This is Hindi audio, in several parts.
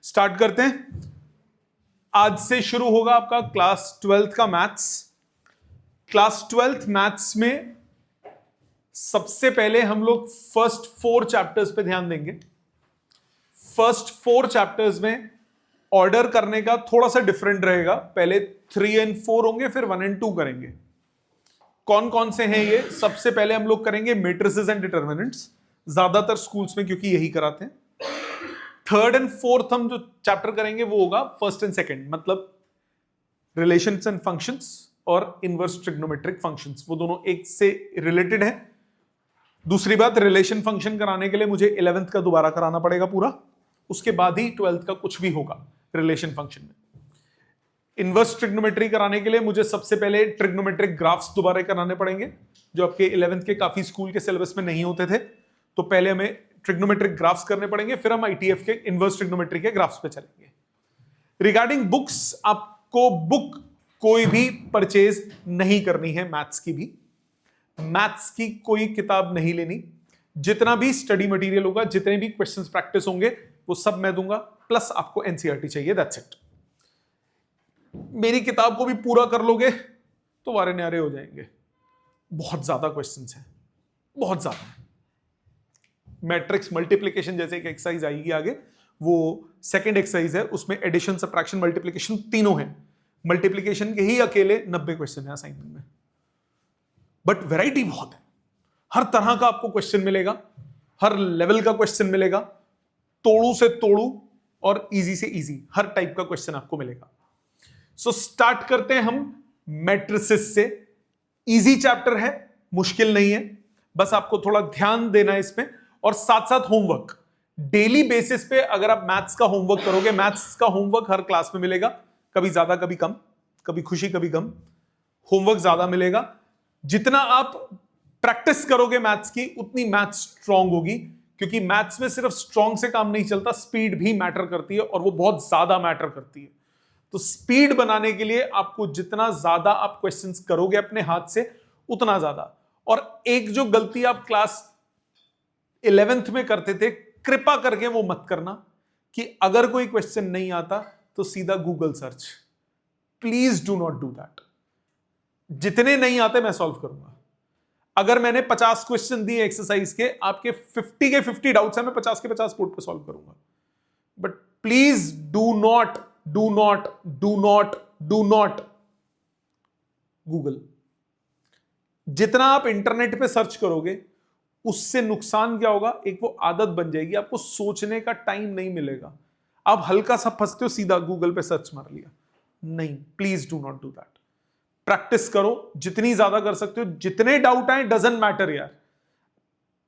स्टार्ट करते हैं। आज से शुरू होगा आपका क्लास 12th का मैथ्स। क्लास 12th मैथ्स में सबसे पहले हम लोग फर्स्ट 4 चैप्टर्स पे ध्यान देंगे। फर्स्ट 4 चैप्टर्स में ऑर्डर करने का थोड़ा सा डिफरेंट रहेगा। पहले 3 और 4 होंगे, फिर 1 और 2 करेंगे। कौन कौन से हैं ये? सबसे पहले हम लोग करेंगे मैट्रिसेस एंड डिटरमिनेंट्स, ज्यादातर स्कूल्स में क्योंकि यही कराते हैं। 3rd और 4th हम जो चैप्टर करेंगे वो होगा 1st और 2nd, मतलब रिलेशंस एंड फंक्शंस और इनवर्स ट्रिग्नोमेट्रिक फंक्शंस, वो दोनों एक से रिलेटेड है। दूसरी बात, रिलेशन फंक्शन कराने के लिए मुझे 11th का दोबारा कराना पड़ेगा पूरा, उसके बाद ही 12th का कुछ भी होगा रिलेशन फंक्शन में। इनवर्स ट्रिग्नोमेट्री कराने के लिए मुझे सबसे पहले ट्रिग्नोमेट्रिक ग्राफ्स दोबारा कराने पड़ेंगे, जो आपके 11th के काफी स्कूल के सिलेबस में नहीं होते थे। तो पहले हमें ट्रिग्नोमेट्रिक ग्राफ्स करने पड़ेंगे, फिर हम आईटीएफ के इनवर्स ट्रिग्नोमेट्री के ग्राफ्स पे चलेंगे। रिगार्डिंग बुक्स, आपको बुक कोई भी परचेज नहीं करनी है। मैथ्स की भी, मैथ्स की कोई किताब नहीं लेनी। जितना भी स्टडी मटेरियल होगा, जितने भी क्वेश्चंस प्रैक्टिस होंगे, वो सब मैं दूंगा, प्लस आपको एनसीईआरटी चाहिए, दैट्स इट। मेरी किताब को भी पूरा कर लोगे तो वारे न्यारे हो जाएंगे। बहुत ज्यादा क्वेश्चंस हैं, बहुत ज्यादा है। मैट्रिक्स मल्टीप्लिकेशन जैसे एक एक्सरसाइज आएगी आगे, वो सेकंड एक्सरसाइज है, उसमें एडिशन, सब्ट्रैक्शन, मल्टीप्लिकेशन तीनों हैं। मल्टीप्लिकेशन के ही अकेले 90 क्वेश्चन है असाइनमेंट में, बट वैरायटी बहुत है। हर तरह का आपको क्वेश्चन मिलेगा, हर लेवल का क्वेश्चन मिलेगा, तोड़ू से तोड़ू और इजी से इजी, हर टाइप का क्वेश्चन आपको मिलेगा। सो स्टार्ट करते हैं हम मैट्रिसेस से। इजी चैप्टर है, मुश्किल नहीं है, बस आपको थोड़ा ध्यान देना है इसमें, और साथ साथ होमवर्क डेली बेसिस पे। अगर आप मैथ्स का होमवर्क करोगे, मैथ्स का होमवर्क हर क्लास में मिलेगा, कभी ज्यादा कभी कम, कभी खुशी कभी गम, होमवर्क ज्यादा मिलेगा। जितना आप प्रैक्टिस करोगे मैथ्स की, उतनी मैथ्स स्ट्रांग होगी, क्योंकि मैथ्स में सिर्फ स्ट्रांग से काम नहीं चलता, स्पीड भी मैटर करती है, और वो बहुत ज्यादा मैटर करती है। तो स्पीड बनाने के लिए आपको जितना ज्यादा आप क्वेश्चंस करोगे अपने हाथ से, उतना ज्यादा। और एक जो गलती आप क्लास 11th में करते थे, कृपा करके वो मत करना कि अगर कोई क्वेश्चन नहीं आता तो सीधा Google search. Please do not do that. जितने नहीं आते मैं सॉल्व करूंगा। अगर मैंने 50 क्वेश्चन दिए एक्सरसाइज के, आपके 50 के 50 डाउट्स हैं, मैं 50 के 50 बोर्ड पे सॉल्व करूंगा। But please do not Google. जितना आप इंटरनेट पे सर्च करोगे, उससे नुकसान क्या होगा? एक वो आदत बन जाएगी, आपको सोचने का टाइम नहीं मिलेगा। आप हल्का सा फंसते हो, सीधा गूगल पे सर्च मार लिया। नहीं, please do not do that. Practice करो जितनी ज्यादा कर सकते हो। जितने डाउट आए डजंट मैटर यार।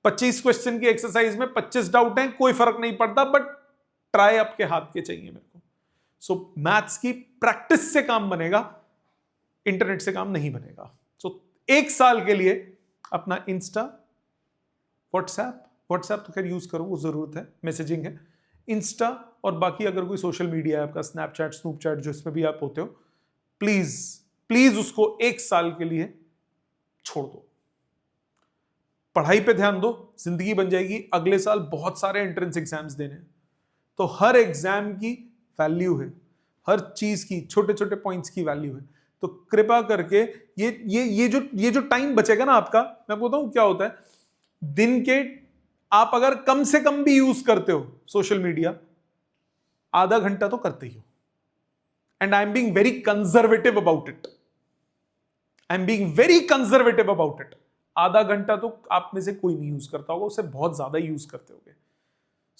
25 क्वेश्चन की एक्सरसाइज में 25 डाउट हैं, कोई फर्क नहीं पड़ता, बट ट्राई आपके हाथ के चाहिए मेरे को। सो मैथ्स की प्रैक्टिस से काम बनेगा, इंटरनेट से काम नहीं बनेगा। सो 1 साल के लिए अपना इंस्टा, व्हाट्सएप तो खैर यूज करो, वो जरूरत है, मैसेजिंग है। इंस्टा और बाकी अगर कोई सोशल मीडिया है आपका, स्नैपचैट, स्नूपचैट, जो इसमें भी आप होते हो, प्लीज उसको 1 साल के लिए छोड़ दो। पढ़ाई पे ध्यान दो, जिंदगी बन जाएगी। अगले साल बहुत सारे एंट्रेंस एग्जाम्स देने हैं, तो हर एग्जाम की वैल्यू है, हर चीज की, छोटे छोटे पॉइंट्स की वैल्यू है। तो कृपा करके ये जो टाइम बचेगा ना आपका, मैं बताऊं क्या होता है, दिन के आप अगर कम से कम भी यूज करते हो सोशल मीडिया, आधा घंटा तो करते ही हो। And I am being very conservative about it. आधा घंटा तो आप में से कोई नहीं यूज करता होगा, उससे बहुत ज्यादा यूज करते होगे।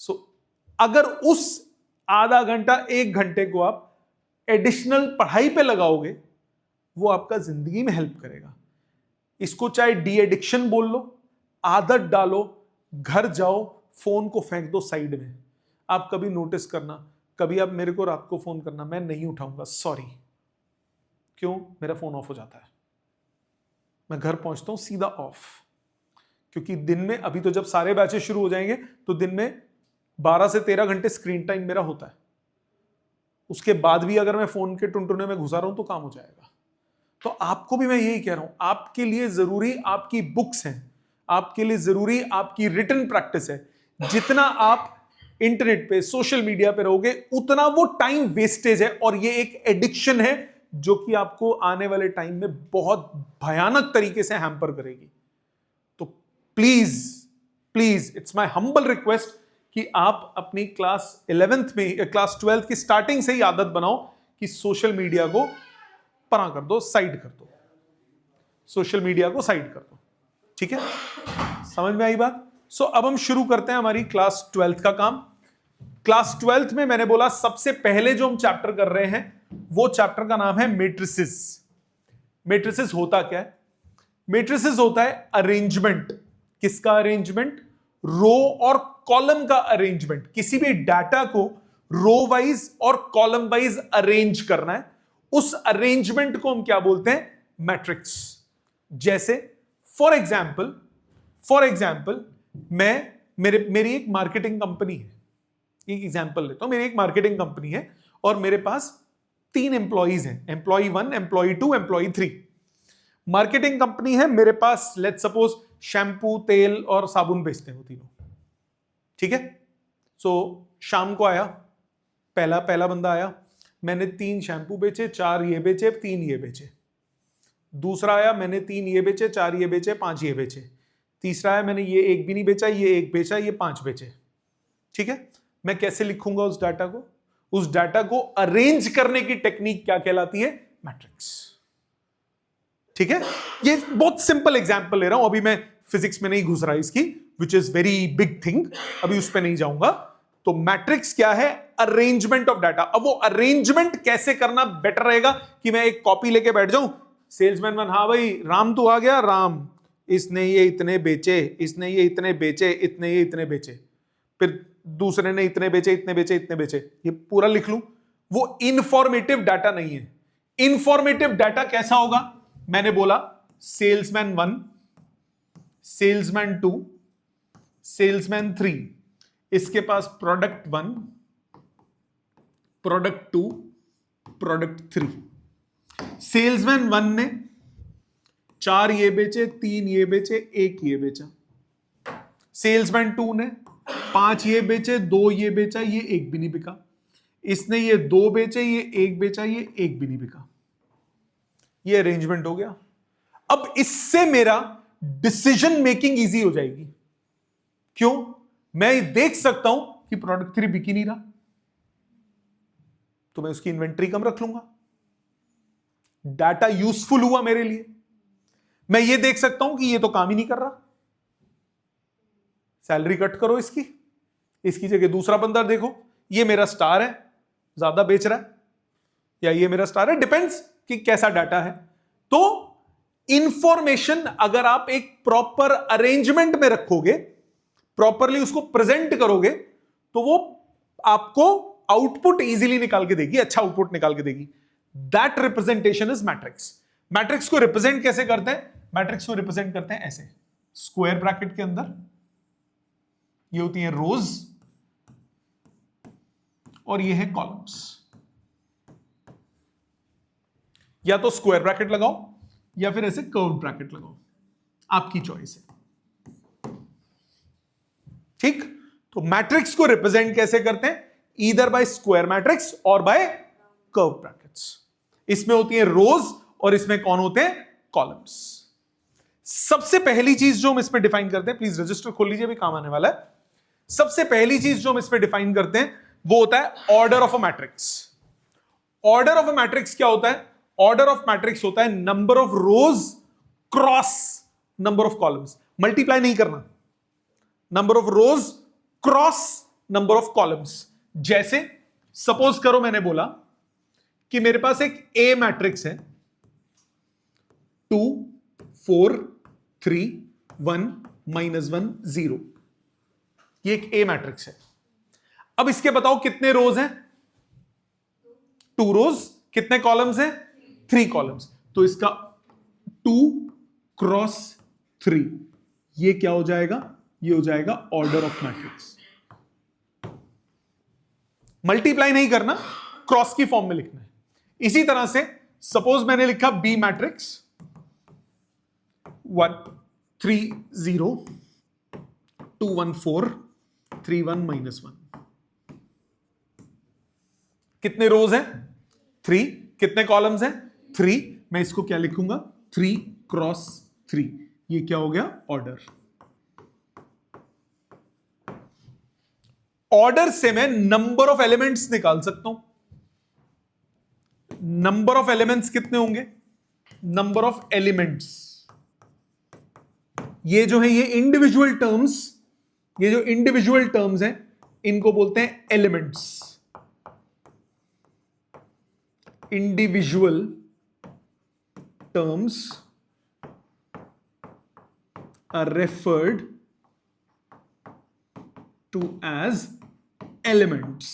सो अगर उस आधा घंटा 1 घंटे को आप एडिशनल पढ़ाई पे लगाओगे, वो आपका जिंदगी में हेल्प करेगा। इसको चाहे डी एडिक्शन बोल लो, आदत डालो, घर जाओ, फोन को फेंक दो साइड में। आप कभी नोटिस करना, कभी आप मेरे को रात को फोन करना, मैं नहीं उठाऊंगा, सॉरी। क्यों? मेरा फोन ऑफ हो जाता है, मैं घर पहुंचता हूं सीधा ऑफ। क्योंकि दिन में, अभी तो जब सारे बैचेस शुरू हो जाएंगे तो दिन में 12 से 13 घंटे स्क्रीन टाइम मेरा होता है। उसके बाद भी अगर मैं फोन के टुनटुने में घुसा रहा हूं तो काम हो जाएगा। तो आपको भी मैं यही कह रहा हूं, आपके लिए जरूरी आपकी बुक्स हैं, आपके लिए जरूरी आपकी रिटन प्रैक्टिस है। जितना आप इंटरनेट पे, सोशल मीडिया पे रहोगे, उतना वो टाइम वेस्टेज है और ये एक एडिक्शन है जो कि आपको आने वाले टाइम में बहुत भयानक तरीके से हैम्पर करेगी। तो please please, it's my humble request कि आप अपनी क्लास 11th में, क्लास 12th की स्टार्टिंग से ही आदत बनाओ कि सोशल मीडिया को परा कर दो, साइड कर दो, सोशल मीडिया को साइड कर दो। ठीक है, समझ में आई बात? सो अब हम शुरू करते हैं हमारी क्लास 12th का काम। क्लास 12th में मैंने बोला सबसे पहले जो हम चैप्टर कर रहे हैं वो चैप्टर का नाम है मैट्रिसेस। मैट्रिसेस होता क्या है? मैट्रिसेस होता है अरेंजमेंट। किसका अरेंजमेंट? रो और कॉलम का अरेंजमेंट। किसी भी डाटा को रो वाइज और कॉलम वाइज अरेंज करना है, उस अरेंजमेंट को हम क्या बोलते हैं? मैट्रिक्स। जैसे फॉर एग्जाम्पल मेरी एक मार्केटिंग कंपनी है, एक एग्जाम्पल लेता हूं, मेरी एक मार्केटिंग कंपनी है और मेरे पास 3 एम्प्लॉइज हैं, employee 1, employee 2, employee 3। Marketing company है, मेरे पास लेट्स सपोज शैम्पू, तेल और साबुन बेचते हैं वो तीनों। ठीक है, सो शाम को आया पहला बंदा आया, मैंने 3 शैम्पू बेचे, 4 ये बेचे, 3 ये बेचे। दूसरा आया, मैंने 3 ये बेचे, 4 ये बेचे, 5 ये बेचे। तीसरा आया, मैंने ये एक भी नहीं बेचा, ये एक बेचा, ये 5 बेचे। ठीक है, मैं कैसे लिखूंगा उस डाटा को? उस डाटा को अरेंज करने की टेक्निक क्या कहलाती है? मैट्रिक्स। ठीक है, ये बहुत सिंपल एग्जांपल ले रहा हूं, अभी मैं फिजिक्स में नहीं घुस रहा इसकी, which is very big thing, अभी उस पर नहीं जाऊंगा। तो मैट्रिक्स क्या है? Arrangement of data. अब वो अरेंजमेंट कैसे करना बेटर रहेगा कि मैं एक कॉपी लेके बैठ जाऊं, सेल्समैन वन, हाँ भाई राम तो आ गया, राम इसने ये इतने बेचे, इसने ये इतने बेचे, इतने ये इतने बेचे, फिर दूसरे ने इतने बेचे, इतने बेचे, इतने बेचे, ये पूरा लिख लूं। वो इंफॉर्मेटिव डाटा नहीं है। इंफॉर्मेटिव डाटा कैसा होगा? मैंने बोला सेल्समैन 1, सेल्समैन 2, सेल्समैन 3, इसके पास प्रोडक्ट 1, प्रोडक्ट 2, प्रोडक्ट 3। सेल्समैन 1 ने 4 ये बेचे, 3 ये बेचे, 1 ये बेचा। सेल्समैन 2 ने 5 ये बेचे, 2 ये बेचा, ये 1 भी नहीं बिका। इसने ये 2 बेचे, ये 1 बेचा, ये 1 भी नहीं बिका। ये अरेंजमेंट हो गया। अब इससे मेरा डिसीजन मेकिंग इजी हो जाएगी। क्यों? मैं देख सकता हूं कि प्रोडक्ट 3 बिक ही नहीं रहा, तो मैं उसकी इन्वेंट्री कम रख लूंगा। डाटा यूजफुल हुआ मेरे लिए। मैं ये देख सकता हूं कि ये तो काम ही नहीं कर रहा, सैलरी कट करो इसकी, इसकी जगह दूसरा बंदा देखो, ये मेरा स्टार है, ज्यादा बेच रहा है, या ये मेरा स्टार है, डिपेंड्स कि कैसा डाटा है। तो इंफॉर्मेशन अगर आप एक प्रॉपर अरेंजमेंट में रखोगे, प्रॉपरली उसको प्रेजेंट करोगे, तो वो आपको आउटपुट इजीली निकाल के देगी, अच्छा आउटपुट निकाल के देगी। That representation is matrix. Matrix को रिप्रेजेंट कैसे करते हैं? मैट्रिक्स को रिप्रेजेंट करते हैं ऐसे, स्क्वायर ब्रैकेट के अंदर ये होती है रोज और ये है कॉलम्स। या तो स्क्वायर ब्रैकेट लगाओ या फिर ऐसे कर्व ब्रैकेट लगाओ, आपकी चॉइस है। ठीक, तो मैट्रिक्स को रिप्रेजेंट कैसे करते हैं? ईदर बाय स्क्वायर मैट्रिक्स और बाय कर्व ब्रैकेट्स। इसमें होती है रोज और इसमें कौन होते हैं? कॉलम्स। सबसे पहली चीज जो हम इसमें डिफाइन करते हैं, प्लीज रजिस्टर खोल लीजिए, भी काम आने वाला है। सबसे पहली चीज जो हम इसमें डिफाइन करते हैं वो होता है order of a matrix. Order of a matrix क्या होता है? ऑर्डर ऑफ मैट्रिक्स होता है number of rows cross number of columns. Multiply नहीं करना, number of rows cross number of columns. जैसे सपोज करो मैंने बोला कि मेरे पास एक ए मैट्रिक्स है, 2 4 3 1 -1 0। ये एक ए मैट्रिक्स है। अब इसके बताओ कितने रोज हैं? 2 रोज। कितने कॉलम्स हैं? 3 कॉलम्स। तो इसका 2 क्रॉस 3, ये क्या हो जाएगा? ये हो जाएगा ऑर्डर ऑफ मैट्रिक्स। मल्टीप्लाई नहीं करना, क्रॉस की फॉर्म में लिखना है। इसी तरह से सपोज मैंने लिखा बी मैट्रिक्स 1 3 0 2 1 4 3 1 -1। कितने रोज हैं? 3। कितने कॉलम्स हैं? 3। मैं इसको क्या लिखूंगा? 3 क्रॉस 3। ये क्या हो गया? ऑर्डर। ऑर्डर से मैं नंबर ऑफ एलिमेंट्स निकाल सकता हूं। नंबर ऑफ एलिमेंट्स कितने होंगे? नंबर ऑफ एलिमेंट्स, ये जो है ये इंडिविजुअल टर्म्स, ये जो इंडिविजुअल टर्म्स हैं इनको बोलते हैं elements. Individual terms are referred to as elements.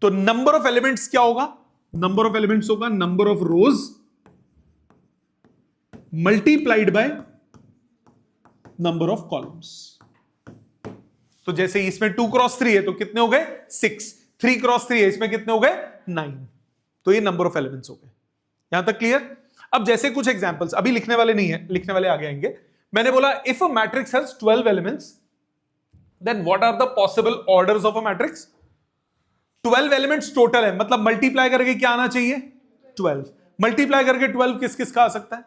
तो नंबर ऑफ एलिमेंट्स क्या होगा? नंबर ऑफ एलिमेंट्स होगा number of rows multiplied by number of columns. तो जैसे इसमें 2 क्रॉस 3 है तो कितने हो गए? 6। 3 क्रॉस 3 है, इसमें कितने हो गए? 9। तो ये नंबर ऑफ एलिमेंट्स हो गए। यहां तक क्लियर? अब जैसे कुछ एग्जांपल्स अभी लिखने वाले नहीं है, लिखने वाले आगे आएंगे। मैंने बोला if a matrix has 12 elements then what are the possible orders of a matrix? 12 elements total है, मतलब मल्टीप्लाई करके क्या आना चाहिए? 12। मल्टीप्लाई करके 12 किस किस का आ सकता है?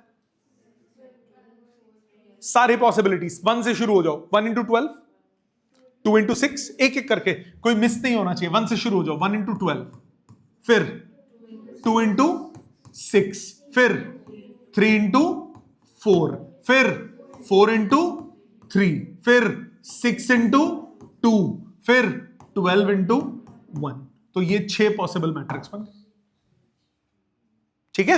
सारे पॉसिबिलिटीज 1 से शुरू हो जाओ। 1 इंटू 12, 2 इंटू 6, एक एक करके, कोई मिस नहीं होना चाहिए। 1 से शुरू हो जाओ। 1 इंटू 12, फिर 2 इंटू 6, फिर 3 इंटू 4, फिर 4 इंटू 3, फिर 6 इंटू 2, फिर 12 इंटू 1। तो ये 6 पॉसिबल मैट्रिक्स बन गए। ठीक है?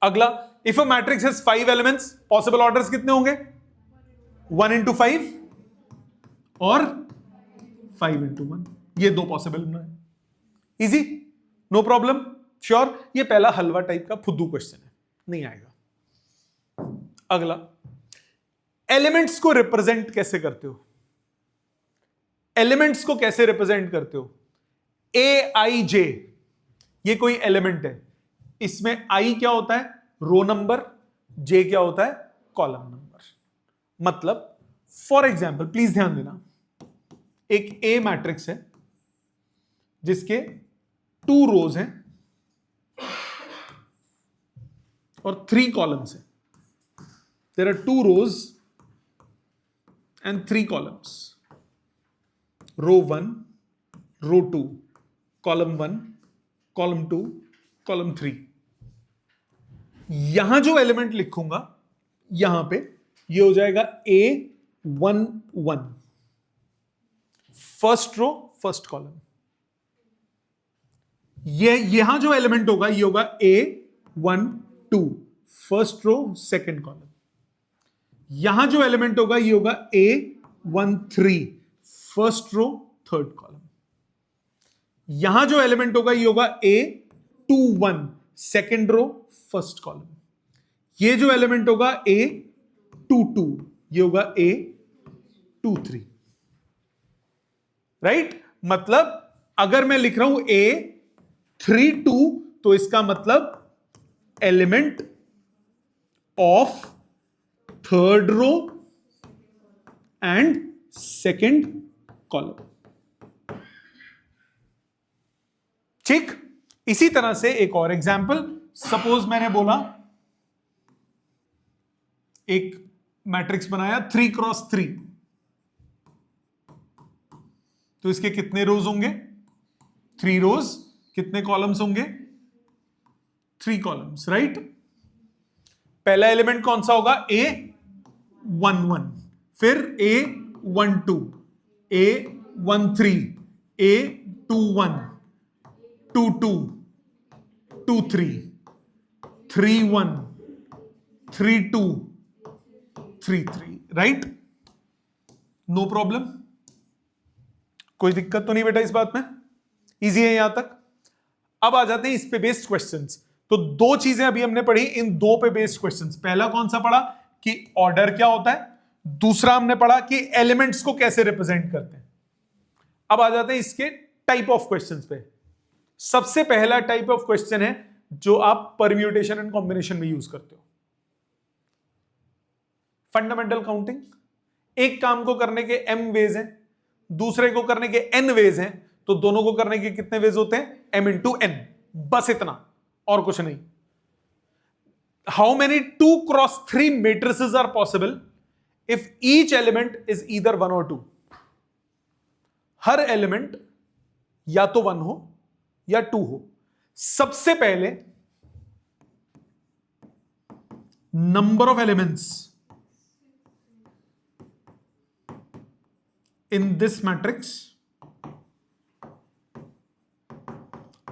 अगला, if a matrix has 5 elements, possible orders कितने होंगे? 1 इंटू 5 और 5 इंटू 1। ये 2 पॉसिबल है। Easy, no problem, sure. ये पहला हलवा टाइप का फुद्दू क्वेश्चन है, नहीं आएगा। अगला, एलिमेंट्स को रिप्रेजेंट कैसे करते हो? एलिमेंट्स को कैसे रिप्रेजेंट करते हो? ए आई जे, ये कोई एलिमेंट है। इसमें आई क्या होता है? Row number. जे क्या होता है? Column number. मतलब फॉर एग्जाम्पल, प्लीज ध्यान देना, एक ए मैट्रिक्स है जिसके 2 रोज हैं और 3 कॉलम्स हैं। There are 2 rows and 3 columns. Row 1, row 2, column 1, column 2, column 3। यहां जो एलिमेंट लिखूंगा यहां पे ये हो जाएगा A11, first row first column. ये यहां जो एलिमेंट होगा ये होगा A12, first row second column. यहां जो एलिमेंट होगा ये होगा A13, first row third column. यहां जो एलिमेंट होगा ये होगा A21, second row first column. ये जो एलिमेंट होगा A22, ये होगा A23। राइट? मतलब अगर मैं लिख रहा हूं A32 तो इसका मतलब element of third row and second column. ठीक? इसी तरह से एक और एग्जाम्पल, सपोज मैंने बोला एक मैट्रिक्स बनाया 3 क्रॉस 3, तो इसके कितने रोज होंगे? 3 रोज। कितने कॉलम्स होंगे? 3 कॉलम्स। राइट? पहला एलिमेंट कौन सा होगा? A11, फिर A12, A13, A21, 22, 23, 31, 32, 33। Right? No problem, कोई दिक्कत तो नहीं बेटा इस बात में? इजी है यहां तक? अब आ जाते हैं इस पे बेस्ड क्वेश्चंस। तो 2 चीजें अभी हमने पढ़ी, इन 2 पे बेस्ड क्वेश्चंस। पहला कौन सा पढ़ा कि ऑर्डर क्या होता है, दूसरा हमने पढ़ा कि एलिमेंट्स को कैसे रिप्रेजेंट करते हैं। अब आ जाते हैं इसके टाइप ऑफ क्वेश्चंस पे। सबसे पहला टाइप ऑफ क्वेश्चन है जो आप परम्यूटेशन एंड कॉम्बिनेशन में यूज करते हो, फंडामेंटल काउंटिंग। एक काम को करने के m वेज हैं, दूसरे को करने के n वेज हैं, तो दोनों को करने के कितने वेज होते हैं? m इंटू n, बस इतना और कुछ नहीं। How many 2x3 matrices are possible if each element is either 1 और 2? हर एलिमेंट या तो 1 हो या 2 हो। सबसे पहले number of elements in this matrix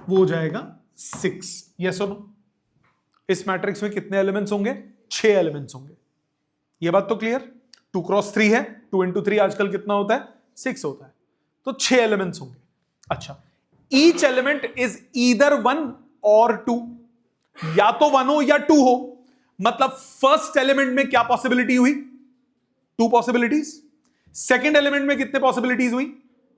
वो हो जाएगा 6। यस और नो? इस मैट्रिक्स में कितने एलिमेंट्स होंगे? 6 एलिमेंट्स होंगे। यह बात तो क्लियर? 2x3 है, 2 इंटू 3 आजकल कितना होता है? 6 होता है, तो 6 एलिमेंट्स होंगे। अच्छा, ईच एलिमेंट इज ईदर 1 और 2, या तो 1 हो या 2 हो। मतलब फर्स्ट एलिमेंट में क्या पॉसिबिलिटी हुई? 2 पॉसिबिलिटीज। सेकेंड एलिमेंट में कितने पॉसिबिलिटीज हुई?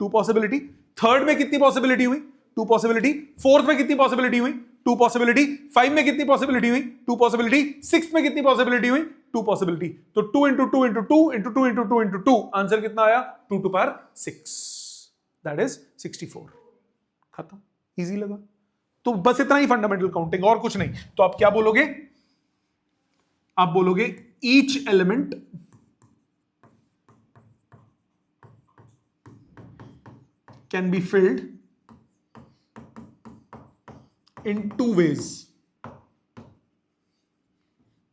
2 पॉसिबिलिटी। थर्ड में कितनी पॉसिबिलिटी हुई? 2 पॉसिबिलिटी। फोर्थ में कितनी पॉसिबिलिटी हुई? 2 पॉसिबिलिटी। 5 में कितनी पॉसिबिलिटी हुई? 2 पॉसिबिलिटी। 6 में कितनी पॉसिबिलिटी हुई? 2 पॉसिबिलिटी। तो 2 into 2 into 2 into 2 into 2 into 2, answer कितना आया? 2 टू पावर 6, दैट इज 64। खत्म। इजी लगा? तो बस इतना ही फंडामेंटल काउंटिंग, और कुछ नहीं। तो आप क्या बोलोगे? आप बोलोगे each element can be field in 2 ways.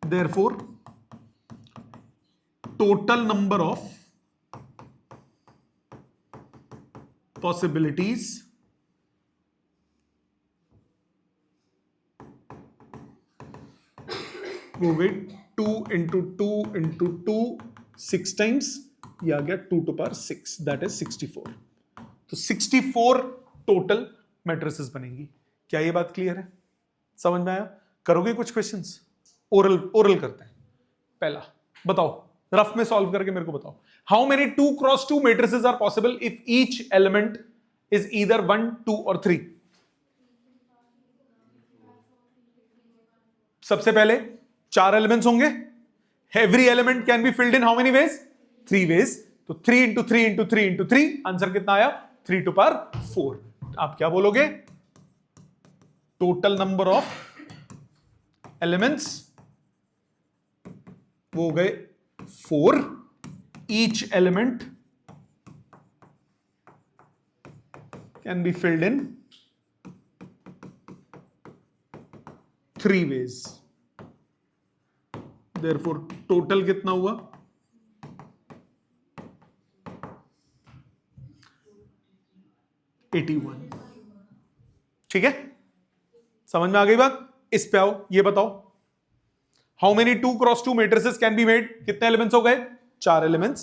Therefore, total number of possibilities वो गई 2 इंटू 2 इंटू 2 6 टाइम्स, ये आ गया 2 टू पावर 6, दैट इज 64। तो 64 टोटल मैट्रिसेस बनेंगी। क्या ये बात क्लियर है? समझ में आया? करोगे कुछ क्वेश्चंस? ओरल करते हैं। पहला बताओ, रफ में सॉल्व करके मेरे को बताओ। How many 2x2 matrices are possible if each element is either 1, 2 और 3? सबसे पहले 4 एलिमेंट्स होंगे। Every element can be filled in how many ways? 3 ways. तो 3 इंटू 3 इंटू 3 इंटू 3, आंसर कितना आया? 3 टू पावर 4। आप क्या बोलोगे? टोटल नंबर ऑफ एलिमेंट्स वो हो गए 4। Each element can be filled in 3 ways. Therefore total कितना हुआ? 81। ठीक है, समझ में आ गई बात? इस पे आओ, ये बताओ how many 2x2 matrices can be made? कितने एलिमेंट्स हो गए? 4 elements.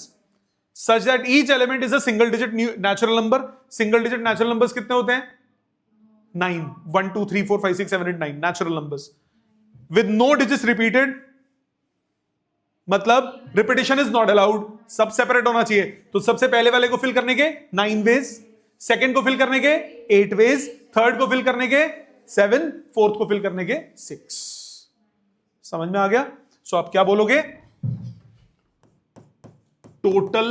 Such that each element is a single digit natural number. Single digit natural numbers कितने होते हैं? 9। 1 2 3 4 5 6 7 8 9 natural numbers with no digits repeated, मतलब रिपीटेशन इज नॉट अलाउड, सब सेपरेट होना चाहिए। तो सबसे पहले वाले को फिल करने के 9 वेज, सेकंड को फिल करने के 8 वेज, थर्ड को फिल करने के 7, फोर्थ को फिल करने के 6। समझ में आ गया? सो आप क्या बोलोगे? टोटल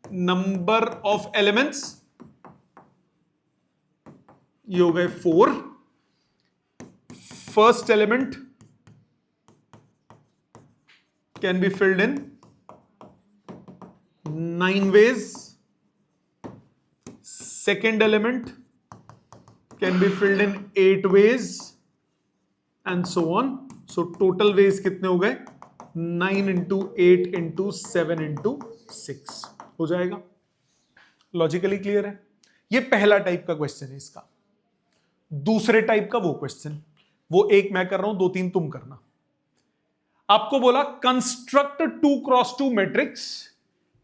नंबर ऑफ एलिमेंट्स ये हो गए 4। First element can be filled in 9 ways. Second element can be filled in 8 ways and so on. So total ways कितने हो गए? 9 into 8 into 7 into 6 हो जाएगा। लॉजिकली क्लियर है? ये पहला टाइप का क्वेश्चन है इसका। दूसरे टाइप का वो क्वेश्चन, वो एक मैं कर रहा हूं, 2-3 तुम करना। आपको बोला construct 2x2 matrix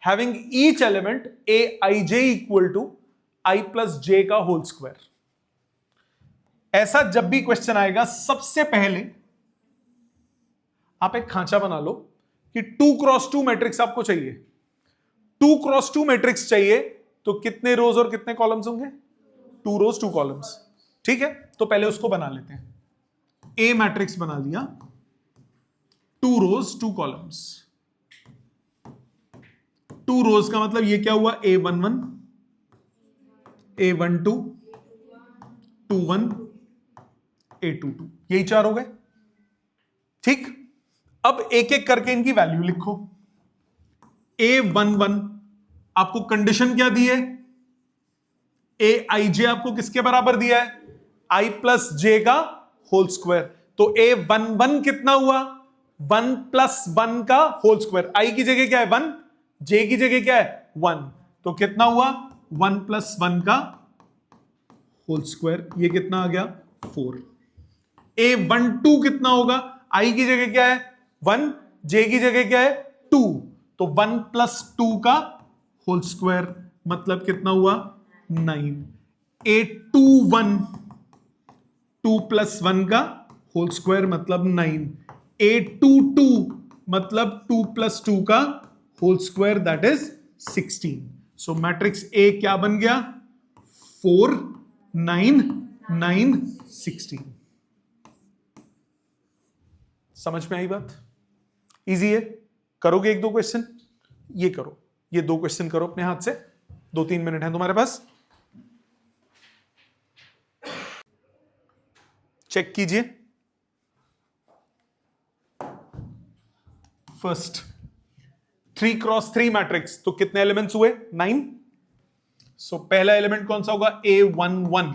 having each element aij equal to i plus j का होल स्क्वायर। ऐसा जब भी क्वेश्चन आएगा, सबसे पहले आप एक खांचा बना लो कि 2x2 मैट्रिक्स आपको चाहिए। 2x2 मैट्रिक्स चाहिए तो कितने रोज और कितने कॉलम्स होंगे? 2 रोज 2 कॉलम्स। ठीक है, तो पहले उसको बना लेते हैं। ए मैट्रिक्स बना लिया, 2 रोज 2 कॉलम्स। 2 रोज का मतलब ये क्या हुआ? A11, A12 21 A22, यही चार हो गए। ठीक, अब एक एक करके इनकी वैल्यू लिखो। A11 आपको कंडीशन क्या दी है? ए आई जे आपको किसके बराबर दिया है? आई प्लस जे का होल स्क्वायर। तो A11 कितना हुआ? 1 प्लस 1 का होल स्क्वायर। आई की जगह क्या है? 1, जे की जगह क्या है? 1, तो कितना हुआ? 1 प्लस 1 का होल स्क्वायर। ये कितना आ गया? 4। A12 कितना होगा? आई की जगह क्या है? 1, जे की जगह क्या है? 2, तो 1 प्लस 2 का होल स्क्वायर, मतलब कितना हुआ? 9। A21 2 प्लस 1 का होल स्क्वायर मतलब 9। A22 मतलब 2 प्लस 2 का whole square, that is 16। So matrix A क्या बन गया? 4 9 9 16। समझ में आई बात? इजी है। करोगे एक दो क्वेश्चन? ये करो, ये दो क्वेश्चन करो अपने हाथ से। 2-3 मिनट है तुम्हारे पास, चेक कीजिए। फर्स्ट 3x3 मैट्रिक्स, तो कितने एलिमेंट्स हुए? 9। सो पहला एलिमेंट कौन सा होगा? A11।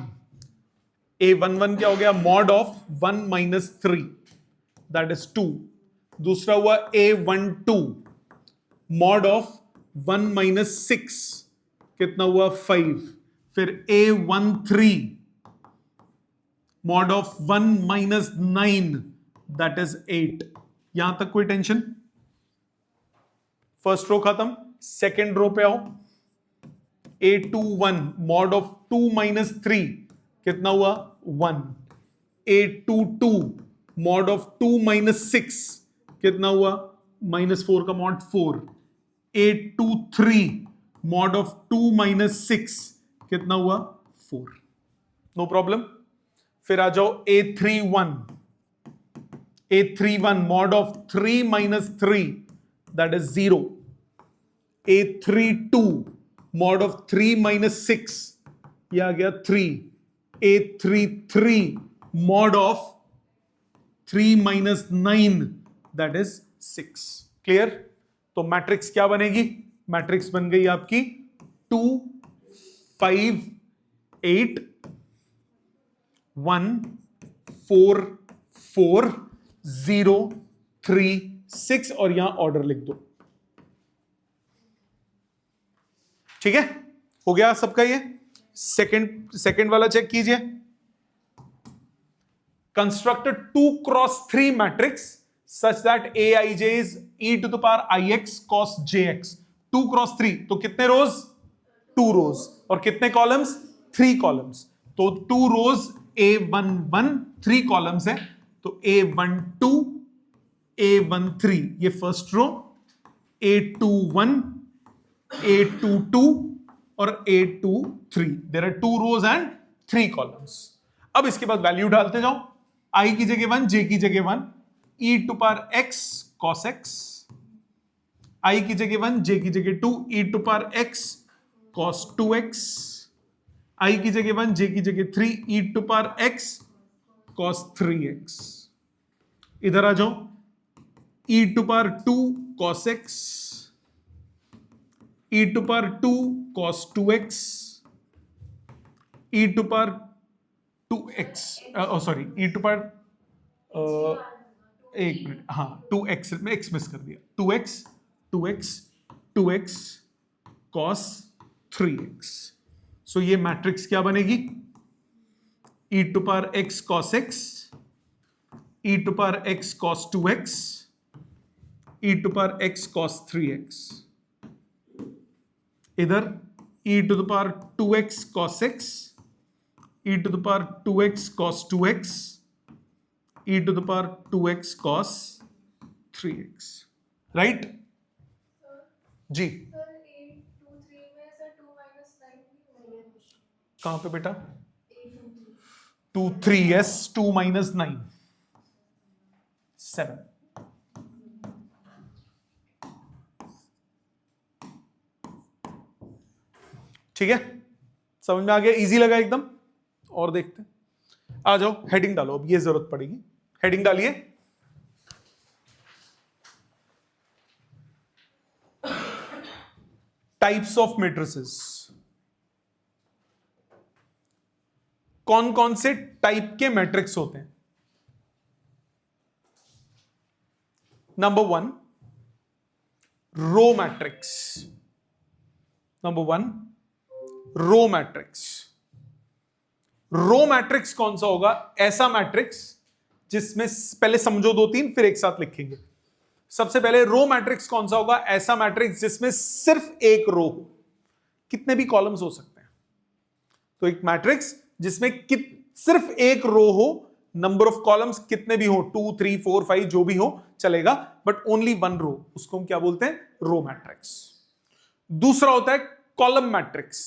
A11 क्या हो गया? Mod of 1 minus 3, that is 2। दूसरा हुआ A12, मॉड ऑफ 1 माइनस 6, कितना हुआ? 5। फिर A13, mod of 1 minus 9, that is 8। यहां तक कोई टेंशन? फर्स्ट रो खत्म। सेकेंड रो पे आओ। A21 मॉड ऑफ 2 माइनस 3, कितना हुआ? 1। A22 मॉड ऑफ 2 माइनस 6, कितना हुआ? -4 का mod 4। A23 mod of 2 minus 6, कितना हुआ? 4। No problem. फिर आ जाओ A31। A31 mod of 3 minus 3, that is 0। A32 mod of 3 minus 6, यह आ गया 3। A33 mod of 3 minus 9, that is 6। Clear? तो मैट्रिक्स क्या बनेगी? मैट्रिक्स बन गई आपकी 2 5 8 1 4 4 0 3 6, और यहां ऑर्डर लिख दो। ठीक है, हो गया सबका? ये सेकंड वाला चेक कीजिए। Construct 2x3 matrix such that Aij is e to the power ix cos jx। 2x3 तो कितने रोज? 2 रोज। और कितने कॉलम्स? 3 कॉलम्स। तो 2 रोज A11, 3 कॉलम्स है, तो A12 A13 ये फर्स्ट रो, A21 A22 और A23। There are 2 rows and 3 columns. अब इसके बाद वैल्यू डालते जाओ। I की जगह 1, J की जगह 1, e to power x cos x। I की जगह 1, J की जगह 2, e to power x cos 2x। I की जगह 1, J की जगह 3, e to power x cos 3x। इधर आ जाओ, e to power 2 cos x, e to power 2 cos 2x, e to power 2x, sorry e to power, एक मिनट, हाँ 2x में x मिस कर दिया। 2x 2x 2x cos 3x। सो ये मैट्रिक्स क्या बनेगी? e to power x cos x, e to power x cos 2x, e to power x cos 3x। इधर e to the power 2x cos x, e to the power 2x cos 2x, e to the power 2x cos 3x। Right जी? कहां पे बेटा? 2 3, yes, 2 minus 9 7। ठीक है, समझ में आ गया? इजी लगा एकदम? और देखते हैं, आ जाओ हेडिंग डालो, अब ये जरूरत पड़ेगी, हेडिंग डालिए। Types of matrices. कौन कौन से टाइप के मैट्रिक्स होते हैं? Number 1 row matrix. Number 1 row matrix. Row matrix कौन सा होगा? ऐसा मैट्रिक्स जिसमें, पहले समझो 2-3 फिर एक साथ लिखेंगे। सबसे पहले रो मैट्रिक्स कौन सा होगा? ऐसा मैट्रिक्स जिसमें सिर्फ एक रो हो, कितने भी कॉलम्स हो सकते हैं। तो एक मैट्रिक्स जिसमें सिर्फ एक रो हो, नंबर ऑफ कॉलम्स कितने भी हो, 2 3 4 5 जो भी हो चलेगा, बट ओनली वन रो, उसको हम क्या बोलते हैं? Row matrix. दूसरा होता है कॉलम मैट्रिक्स।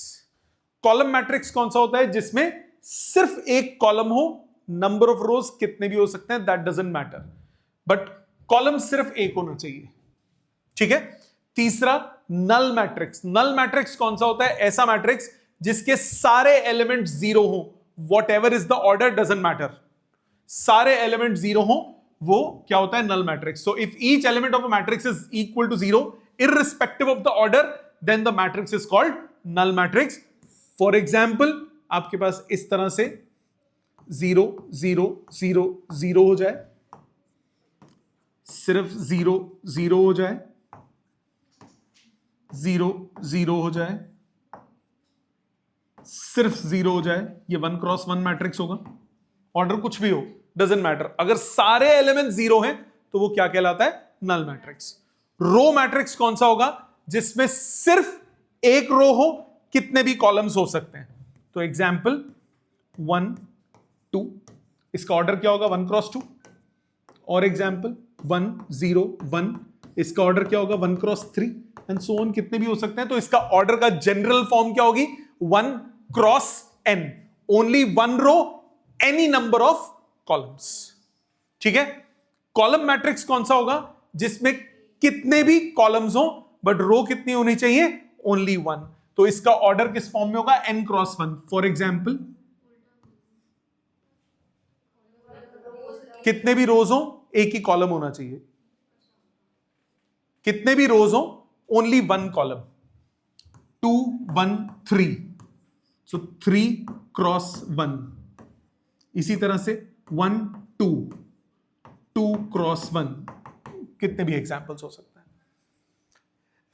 कॉलम मैट्रिक्स कौन सा होता है? जिसमें सिर्फ एक कॉलम हो, नंबर ऑफ रोज कितने भी हो सकते हैं, that doesn't matter, but column सिर्फ एक होना चाहिए। ठीक है। तीसरा नल मैट्रिक्स। नल मैट्रिक्स कौन सा होता है? ऐसा मैट्रिक्स जिसके सारे एलिमेंट जीरो हो, whatever is the order doesn't matter, सारे एलिमेंट जीरो हो, वो क्या होता है? Null matrix. So if each element of a matrix is equal to zero irrespective of the order, then the matrix is called null matrix. For example, आपके पास इस तरह से 0 0 0 0 हो जाए, सिर्फ 0 0 हो जाए, 0 0 हो जाए, सिर्फ 0 हो जाए, ये 1 क्रॉस 1 मैट्रिक्स होगा। ऑर्डर कुछ भी हो, डजंट मैटर, अगर सारे एलिमेंट 0 हैं तो वो क्या कहलाता है? Null matrix. रो मैट्रिक्स कौन सा होगा? जिसमें सिर्फ एक रो हो, कितने भी कॉलम्स हो सकते हैं। तो एग्जाम्पल 1 2, इसका ऑर्डर क्या होगा? 1 क्रॉस 2। और एग्जाम्पल 1 0 1, इसका ऑर्डर क्या होगा? 1 क्रॉस 3 एंड सो ऑन, कितने भी हो सकते हैं। तो इसका ऑर्डर का जनरल फॉर्म क्या होगी? 1 cross n, only one row, any number of columns. ठीक है। कॉलम मैट्रिक्स कौन सा होगा? जिसमें कितने भी कॉलम्स हो, बट रो कितनी होनी चाहिए? Only one. तो इसका ऑर्डर किस फॉर्म में होगा? n cross 1। फॉर एग्जाम्पल, कितने भी रोज हो, एक ही कॉलम होना चाहिए, कितने भी रोज हो, ओनली वन कॉलम। 2 1 3, सो 3 क्रॉस 1। इसी तरह से 1 2 2 क्रॉस 1, कितने भी एग्जाम्पल्स हो सकते हैं।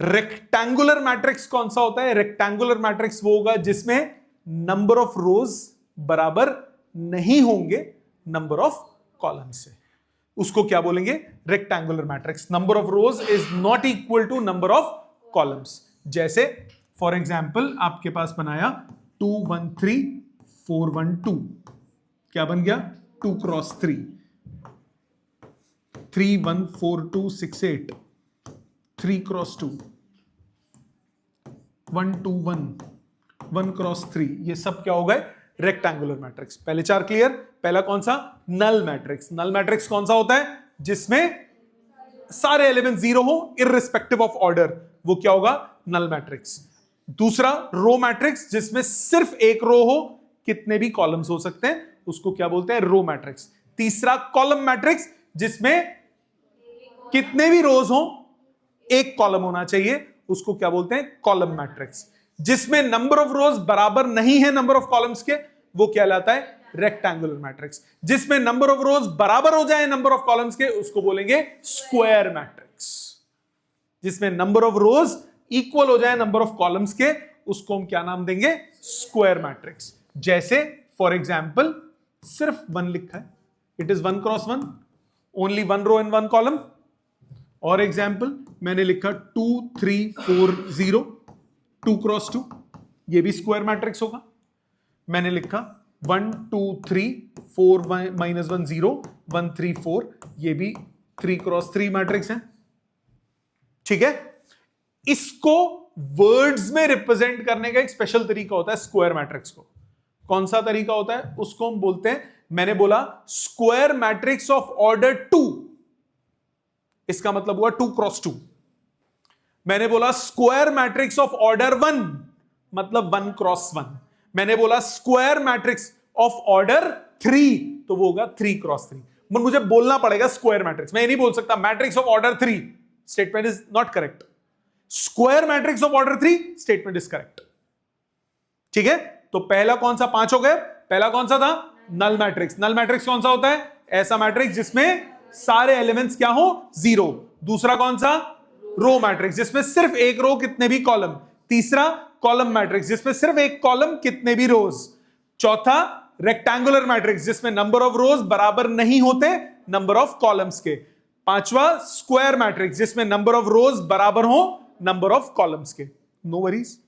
रेक्टेंगुलर मैट्रिक्स कौन सा होता है? रेक्टेंगुलर मैट्रिक्स वो होगा जिसमें नंबर ऑफ रोज बराबर नहीं होंगे नंबर ऑफ कॉलम से, उसको क्या बोलेंगे? Rectangular matrix. Number of rows is not equal to number of columns. जैसे फॉर एग्जाम्पल, आपके पास बनाया 2 1 3 4 1 2, क्या बन गया? 2 क्रॉस 3, 3 1 4 2 6 8, 3 क्रॉस 2, 1 2 1, 1 क्रॉस 3, ये सब क्या हो गए? Rectangular matrix. पहले 4 क्लियर। पहला कौन सा? Null matrix. नल मैट्रिक्स कौन सा होता है? जिसमें सारे एलिमेंट 0 हो इररिस्पेक्टिव ऑफ ऑर्डर, वो क्या होगा? Null matrix. दूसरा रो मैट्रिक्स, जिसमें सिर्फ एक रो हो, कितने भी कॉलम्स हो सकते हैं, उसको क्या बोलते हैं? Row matrix. तीसरा कॉलम मैट्रिक्स, जिसमें कितने भी रोज हो, एक कॉलम होना चाहिए, उसको क्या बोलते हैं? Column matrix. जिसमें नंबर ऑफ रोज बराबर नहीं है नंबर ऑफ कॉलम्स के, वो क्या कहलाता है? Rectangular matrix. जिसमें नंबर ऑफ रोज बराबर हो जाए नंबर ऑफ कॉलम्स के, उसको बोलेंगे स्क्वायर मैट्रिक्स। जिसमें नंबर ऑफ रोज इक्वल हो जाए नंबर ऑफ कॉलम्स के, उसको हम क्या नाम देंगे? Square matrix. जैसे फॉर एग्जाम्पल, सिर्फ 1 लिखा है, it is 1 cross 1, only one row and one column. और एग्जाम्पल मैंने लिखा 2 3 4 0, 2 क्रॉस 2, ये भी स्क्वायर मैट्रिक्स होगा। मैंने लिखा 1 2 3 4 -1 0 1 3 4, ये भी 3 क्रॉस 3 मैट्रिक्स है। ठीक है। इसको वर्ड्स में रिप्रेजेंट करने का एक स्पेशल तरीका होता है स्क्वायर मैट्रिक्स को। कौन सा तरीका होता है? उसको हम बोलते हैं, मैंने बोला स्क्वायर मैट्रिक्स ऑफ ऑर्डर 2, इसका मतलब हुआ 2 क्रॉस 2। मैंने बोला स्क्वायर मैट्रिक्स ऑफ ऑर्डर 1, मतलब 1 क्रॉस 1। मैंने बोला स्क्वायर मैट्रिक्स ऑफ ऑर्डर 3, तो वो होगा 3 क्रॉस 3। मुझे बोलना पड़ेगा स्क्वायर मैट्रिक्स, मैं ये नहीं बोल सकता matrix of order 3, statement is not correct. Square matrix of order 3, statement is correct. ठीक है, तो पहला कौन सा 5 हो गए, पहला कौन सा था नल मैट्रिक्स। नल मैट्रिक्स कौन सा होता है, ऐसा मैट्रिक्स जिसमें सारे एलिमेंट्स क्या हो 0। दूसरा कौन सा रो मैट्रिक्स जिसमें सिर्फ एक रो कितने भी कॉलम। तीसरा कॉलम मैट्रिक्स जिसमें सिर्फ एक कॉलम कितने भी रोज। चौथा रेक्टेंगुलर मैट्रिक्स जिसमें नंबर ऑफ रोज बराबर नहीं होते नंबर ऑफ कॉलम्स के। पांचवा स्क्वायर मैट्रिक्स जिसमें नंबर ऑफ रोज बराबर हो नंबर ऑफ कॉलम्स के। No worries.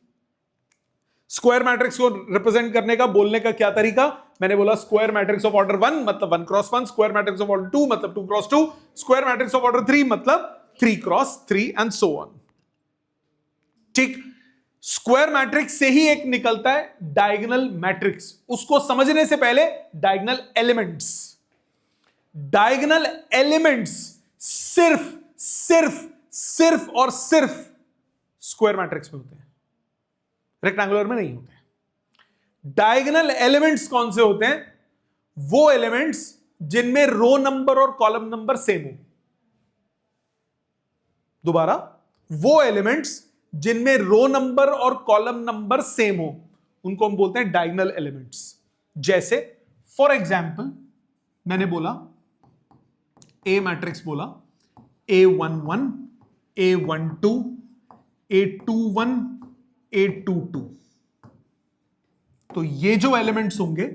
स्क्वायर मैट्रिक्स को रिप्रेजेंट करने का बोलने का क्या तरीका, मैंने बोला स्क्वायर मैट्रिक्स ऑफ ऑर्डर 1 मतलब 1 cross 1, square matrix of order 2 मतलब 2 cross 2, square matrix of order 3 मतलब 3 क्रॉस 3 एंड सो ऑन। ठीक, स्क्वायर मैट्रिक्स से ही एक निकलता है डायगोनल मैट्रिक्स। उसको समझने से पहले डायगोनल एलिमेंट्स, डायगोनल एलिमेंट्स सिर्फ सिर्फ सिर्फ और सिर्फ स्क्वायर मैट्रिक्स में होते हैं, रेक्टेंगुलर में नहीं होते। डायगोनल एलिमेंट्स कौन से होते हैं, वो एलिमेंट्स जिनमें रो नंबर और कॉलम नंबर सेम हो। दोबारा, वो एलिमेंट्स जिनमें रो नंबर और कॉलम नंबर सेम हो उनको हम बोलते हैं डायगोनल एलिमेंट्स। जैसे फॉर एग्जांपल मैंने बोला ए मैट्रिक्स बोला A11 A12 A21 A22, तो ये जो एलिमेंट्स होंगे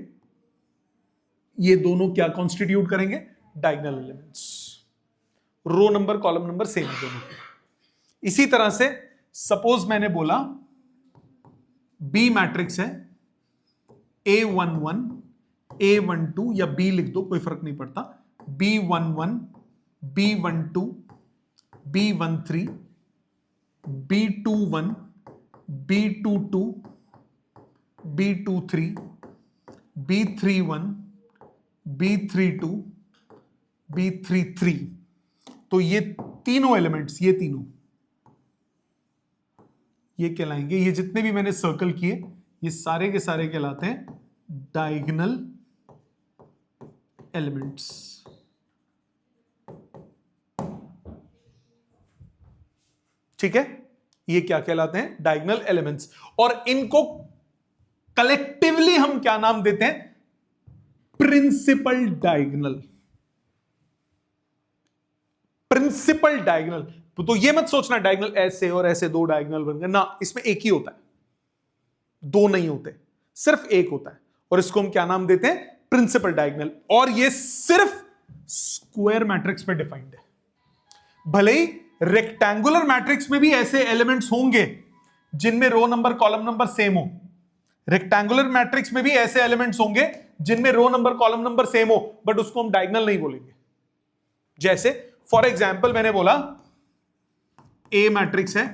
ये दोनों क्या कॉन्स्टिट्यूट करेंगे, diagonal elements. Row number column number same है दोनों के। इसी तरह से सपोज मैंने बोला बी मैट्रिक्स है A11 A12 या B लिख दो कोई फर्क नहीं पड़ता, B11 B12 B13 B21 B22 B23 B31 B32 B33, तो ये तीनों एलिमेंट्स, ये तीनों ये कहलाएंगे, ये जितने भी मैंने सर्कल किए ये सारे के सारे कहलाते हैं डायगोनल एलिमेंट्स। ठीक है, ये क्या कहलाते हैं, डायगोनल एलिमेंट्स। और इनको कलेक्टिवली हम क्या नाम देते हैं, प्रिंसिपल डायगोनल। प्रिंसिपल डायगोनल, तो ये मत सोचना डायगोनल ऐसे और ऐसे दो डायगोनल बन गए ना, इसमें एक ही होता है, दो नहीं होते, सिर्फ एक होता है, और इसको हम क्या नाम देते हैं, प्रिंसिपल डायगोनल। और ये सिर्फ स्क्वायर मैट्रिक्स में डिफाइंड है। भले ही रेक्टेंगुलर मैट्रिक्स में भी ऐसे एलिमेंट्स होंगे जिनमें row number column number same हो, रेक्टेंगुलर मैट्रिक्स में भी ऐसे एलिमेंट्स होंगे जिनमें row number column number same हो, बट उसको हम डायगोनल नहीं बोलेंगे। जैसे फॉर एग्जांपल मैंने बोला ए मैट्रिक्स है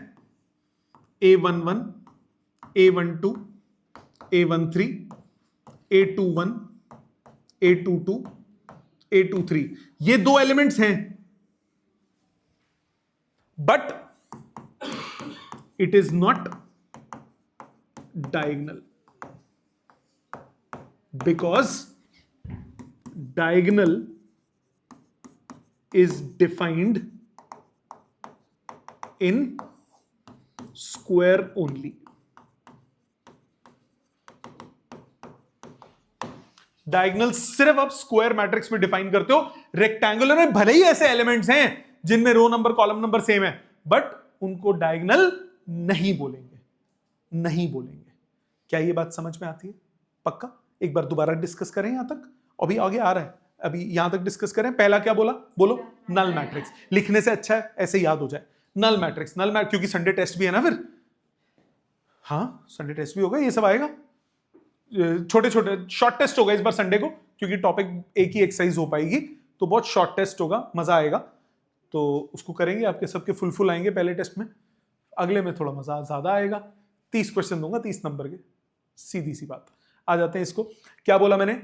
A11 A12 A13 A21 A22 A23, ये दो एलिमेंट्स हैं, but it is not diagonal because diagonal is defined in square only. Diagonal सिर्फ आप स्क्वायर मैट्रिक्स में डिफाइन करते हो। रेक्टेंगुलर में भले ही ऐसे एलिमेंट्स हैं जिनमें row number column number same है, बट उनको डायगोनल नहीं बोलेंगे, नहीं बोलेंगे। क्या ये बात समझ में आती है? पक्का एक बार दोबारा डिस्कस करें यहां तक, अभी आगे आ रहा है, अभी यहां तक डिस्कस करें। पहला क्या बोला, बोलो नल मैट्रिक्स। लिखने से अच्छा है ऐसे याद हो जाए, नल मैट्रिक्स। नल मैट्रिक्स क्योंकि संडे टेस्ट भी है ना, फिर हाँ संडे टेस्ट भी होगा, ये सब आएगा, छोटे छोटे शॉर्ट टेस्ट होगा इस बार संडे को, क्योंकि टॉपिक एक ही एक्सरसाइज हो पाएगी, तो बहुत शॉर्ट टेस्ट होगा, मजा आएगा, तो उसको करेंगे। आपके सबके फुल आएंगे पहले टेस्ट में, अगले में थोड़ा मजा ज्यादा आएगा। 30 क्वेश्चन दूंगा 30 नंबर के, सीधी सी बात। आ जाते हैं इसको, क्या बोला मैंने,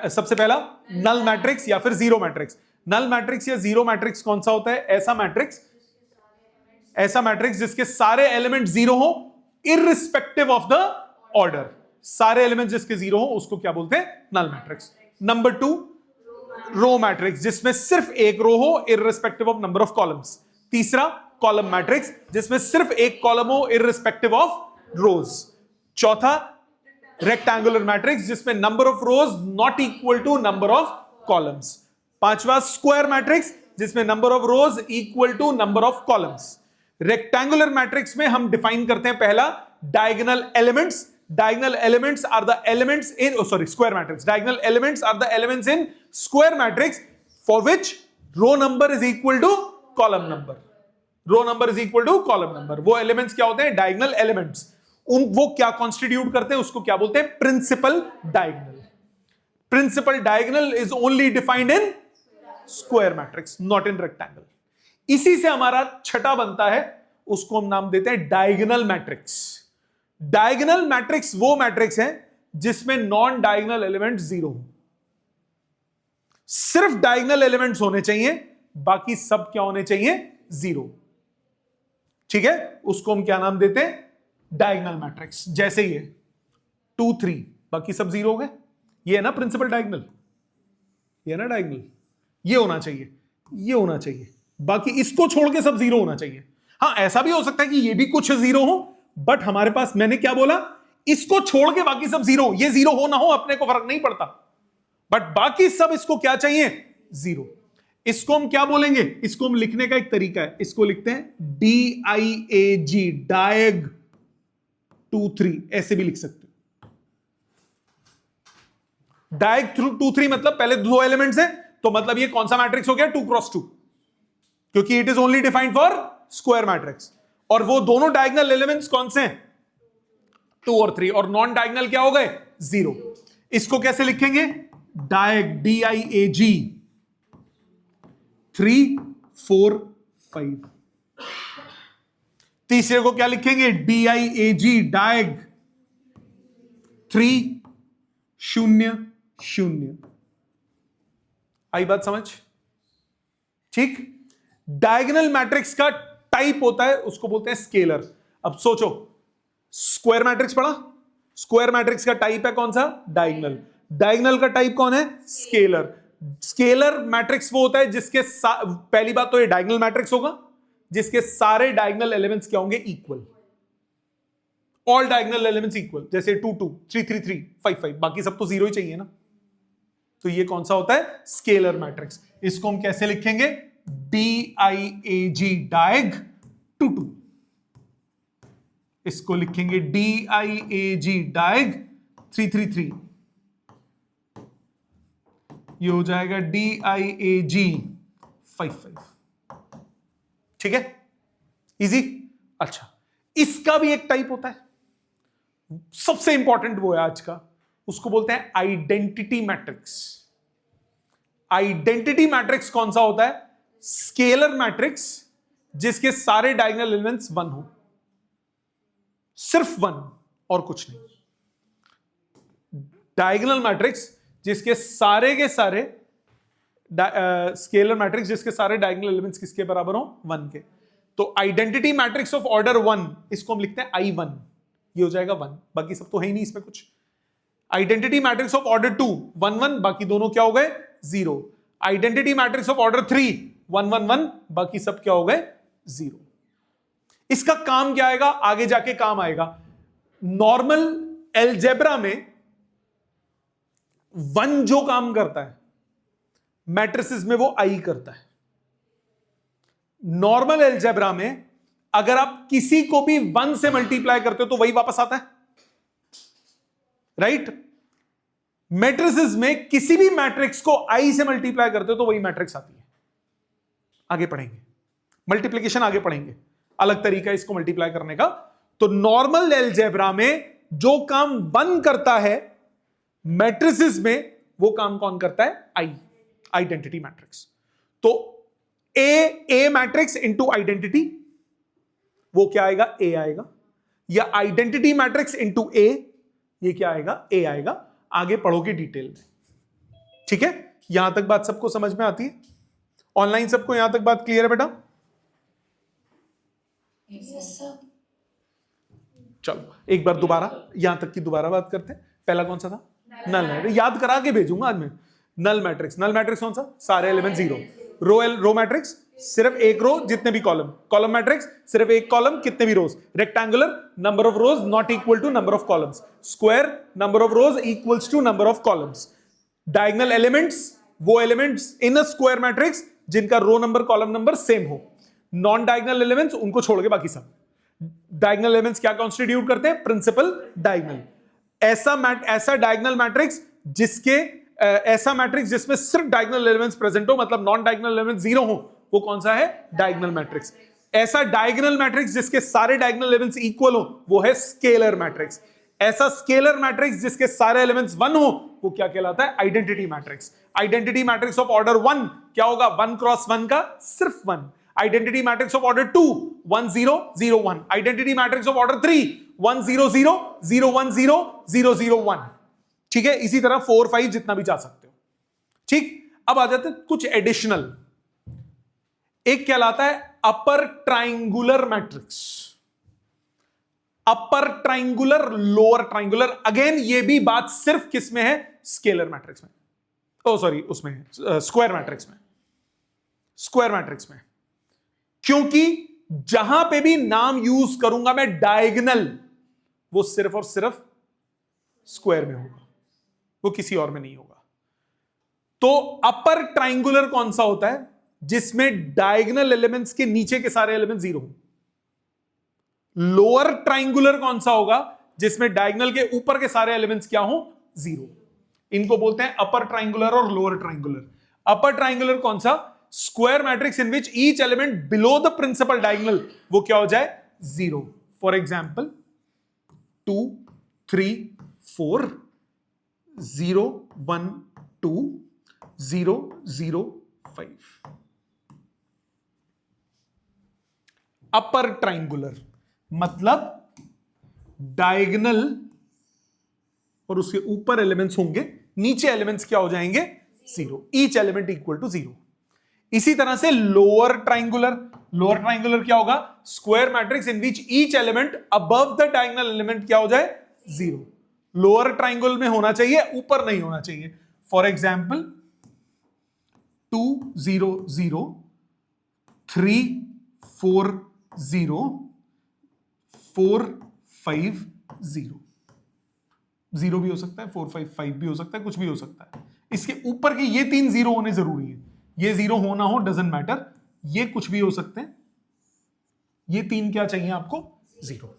सबसे पहला नल मैट्रिक्स या फिर जीरो मैट्रिक्स। नल मैट्रिक्स या जीरो मैट्रिक्स कौन सा होता है, ऐसा मैट्रिक्स जिसके सारे एलिमेंट जीरो हो इररिस्पेक्टिव ऑफ द ऑर्डर। सारे एलिमेंट जिसके 0 हो उसको क्या बोलते हैं? Null matrix. Number 2 row matrix, जिसमें सिर्फ एक रो हो irrespective of number of columns. तीसरा कॉलम मैट्रिक्स, जिसमें सिर्फ एक कॉलम हो इररिस्पेक्टिव ऑफ रोज। चौथा रेक्टेंगुलर मैट्रिक्स, जिसमें number of rows not equal to number of columns. पांचवा स्क्वायर मैट्रिक्स, जिसमें number of rows equal to number of columns. Rectangular matrix में हम डिफाइन करते हैं पहला diagonal elements. Diagonal elements are the elements in square matrix. Diagonal elements are the elements in square matrix for which row number is equal to column number. Row number is equal to column number. वो elements क्या होते हैं? Diagonal elements. वो क्या constitute करते हैं? उसको क्या बोलते हैं? Principal diagonal. Principal diagonal is only defined in square matrix, not in rectangle. इसी से हमारा छठा बनता है, उसको हम नाम देते हैं diagonal matrix. डायगोनल मैट्रिक्स वो मैट्रिक्स है जिसमें नॉन डायगोनल एलिमेंट 0 हो। सिर्फ डायगोनल एलिमेंट्स होने चाहिए, बाकी सब क्या होने चाहिए? 0। ठीक है, उसको हम क्या नाम देते हैं? Diagonal matrix. जैसे ये 2 3, बाकी सब 0 हो गए। ये है ना प्रिंसिपल डायगोनल, ये है ना डायगोनल, ये होना चाहिए, ये होना चाहिए, बाकी इसको छोड़ के सब 0 होना चाहिए। हां, ऐसा भी हो सकता है कि ये भी कुछ 0 हो, बट हमारे पास, मैंने क्या बोला, इसको छोड़ के बाकी सब 0। ये 0 हो ना हो अपने को फर्क नहीं पड़ता, बट बाकी सब इसको क्या चाहिए? 0। इसको हम क्या बोलेंगे? इसको हम लिखने का एक तरीका है, इसको लिखते हैं DIAG, डायग 2 3, ऐसे भी लिख सकते हो। डायग 2 3 मतलब पहले 2 एलिमेंट्स हैं, तो मतलब ये कौन सा मैट्रिक्स हो गया? 2 क्रॉस 2, क्योंकि it is only defined for square matrix. और वो दोनों डायगोनल एलिमेंट्स कौन से हैं? 2 और 3। और नॉन डायगोनल क्या हो गए? 0। इसको कैसे लिखेंगे? डायग DIAG 3 4 5। तीसरे को क्या लिखेंगे? DIAG डायग 3 0 0। आई बात समझ? ठीक। डायगोनल मैट्रिक्स का टाइप होता है, उसको बोलते हैं स्केलर। अब सोचो, स्क्वायर मैट्रिक्स पढ़ा? स्क्वायर मैट्रिक्स का टाइप है कौन सा? डायगोनल। डायगोनल का टाइप कौन है? स्केलर। स्केलर मैट्रिक्स वो होता है जिसके पहली बात तो ये डायगोनल मैट्रिक्स होगा जिसके सारे डायगोनल एलिमेंट्स क्या होंगे? Equal. All diagonal elements equal, जैसे 2 2 3 3 3 5 5, बाकी सब तो 0 ही चाहिए ना। तो ये कौन सा होता है? Scalar matrix. इसको हम कैसे लिखेंगे? DIAG डायग 2 2। इसको लिखेंगे DIAG डायग 3 3 3। ये हो जाएगा DIAG 5 5। ठीक है, इजी। अच्छा, इसका भी एक टाइप होता है, सबसे इंपॉर्टेंट वो है आज का, उसको बोलते हैं आइडेंटिटी मैट्रिक्स। आइडेंटिटी मैट्रिक्स कौन सा होता है? स्केलर मैट्रिक्स जिसके सारे डायगोनल एलिमेंट्स 1 हो, सिर्फ 1 और कुछ नहीं। डायगोनल मैट्रिक्स जिसके सारे के सारे स्केलर मैट्रिक्स जिसके सारे डायगोनल एलिमेंट्स किसके बराबर हो? 1 के। तो आइडेंटिटी मैट्रिक्स ऑफ ऑर्डर 1, इसको हम लिखते हैं I1। ये हो जाएगा 1, बाकी सब तो है ही नहीं इसमें कुछ। आइडेंटिटी मैट्रिक्स ऑफ ऑर्डर 2 1 1, बाकी दोनों क्या हो गए? 0। आइडेंटिटी मैट्रिक्स ऑफ ऑर्डर 3 1 1 1, बाकी सब क्या हो गए? 0। इसका काम क्या आएगा? आगे जाके काम आएगा। नॉर्मल अलजेब्रा में 1 जो काम करता है, मैट्रिसेस में वो I करता है। नॉर्मल अलजेब्रा में अगर आप किसी को भी 1 से मल्टीप्लाई करते हो तो वही वापस आता है, राइट? मैट्रिसेस में किसी भी मैट्रिक्स को I से मल्टीप्लाई करते हो तो वही मैट्रिक्स आती है। आगे पढ़ेंगे, मल्टीप्लिकेशन आगे पढ़ेंगे, अलग तरीका है इसको मल्टीप्लाई करने का। तो नॉर्मल अलजेब्रा में जो काम 1 करता है, मैट्रिसेस में वो काम कौन करता है? I, identity matrix. तो ए मैट्रिक्स इंटू आइडेंटिटी, वो क्या आएगा? A आएगा। या आइडेंटिटी मैट्रिक्स इंटू A, ये क्या आएगा? A आएगा। आगे पढ़ोगे डिटेल में, ठीक है? यहां तक बात सबको समझ में आती है? ऑनलाइन सबको यहां तक बात क्लियर है बेटा? चलो एक बार दोबारा यहां तक की दोबारा बात करते हैं। पहला कौन सा था? Null matrix. याद करा के भेजूंगा आज मैं। नल मैट्रिक्स, नल मैट्रिक्स कौन सा? सारे एलिमेंट जीरो। रो मैट्रिक्स सिर्फ एक रो जितने भी कॉलम। कॉलम मैट्रिक्स सिर्फ एक कॉलम कितने भी rows. Rectangular number of rows not equal to number of columns. Square number of rows equals to number of columns. Diagonal elements वो elements in a square matrix जिनका row number column number same हो। नॉन डायगोनल एलिमेंट्स उनको छोड़ के बाकी सब। डायगोनल एलिमेंट्स क्या कॉन्स्टिट्यूट करते हैं? Principal diagonal. ऐसा डायगोनल मैट्रिक्स जिसके ऐसा मैट्रिक्स जिसमें सिर्फ डायगोनल एलिमेंट्स प्रेजेंट हो, मतलब नॉन डायगोनल एलिमेंट्स जीरो हो, वो कौन सा है? Diagonal matrix. ऐसा डायगोनल मैट्रिक्स जिसके सारे डायगोनल एलिमेंट्स इक्वल हो, वो है स्केलर मैट्रिक्स। ऐसा स्केलर मैट्रिक्स जिसके सारे एलिमेंट्स वन हो, वो क्या कहलाता है? Identity matrix. Identity matrix of order 1 क्या होगा? 1 क्रॉस 1 का सिर्फ 1। Identity matrix of order 2 1 0 0 1। Identity matrix of order 3 1 0 0 0 1 0 0 0 1। ठीक है, इसी तरह 4 5 जितना भी जा सकते हो। ठीक, अब आ जाते हैं कुछ एडिशनल। एक कहलाता है upper triangular matrix, upper triangular, lower triangular. Again ये भी बात सिर्फ किस में है? स्केलर मैट्रिक्स में। ओ सॉरी, उसमें है स्क्वायर मैट्रिक्स में। स्क्वायर मैट्रिक्स में, क्योंकि जहां पे भी नाम यूज करूंगा मैं डायगोनल, वो सिर्फ और सिर्फ स्क्वायर में होगा, वो किसी और में नहीं होगा। तो अपर ट्राइंगुलर कौन सा होता है? जिसमें डायगोनल एलिमेंट्स के नीचे के सारे एलिमेंट जीरो हो। लोअर ट्राइंगुलर कौन सा होगा? जिसमें डायगोनल के ऊपर के सारे एलिमेंट्स क्या हो? जीरो। इनको बोलते हैं अपर ट्राइंगुलर और लोअर ट्राइंगुलर। अपर ट्राइंगुलर कौन सा? Square matrix in which each element below the principal diagonal वो क्या हो जाए? Zero. For example 2 3 4 0 1 2 0 0 5। Upper triangular मतलब डायगोनल और उसके ऊपर एलिमेंट्स होंगे, नीचे एलिमेंट्स क्या हो जाएंगे? Zero. Each element equal to zero. इसी तरह से लोअर ट्राइंगुलर, लोअर ट्राइंगुलर क्या होगा? Square matrix in which each element above the diagonal element क्या हो जाए? जीरो। लोअर ट्राइंगुलर में होना चाहिए, ऊपर नहीं होना चाहिए। For example 2 0 0 3 4 0 4 5 0। 0 भी हो सकता है, 4 5 5 भी हो सकता है, कुछ भी हो सकता है। इसके ऊपर के ये 3 जीरो होने जरूरी है। ये जीरो होना हो डजंट मैटर, ये कुछ भी हो सकते हैं। ये 3 क्या चाहिए आपको? जीरो।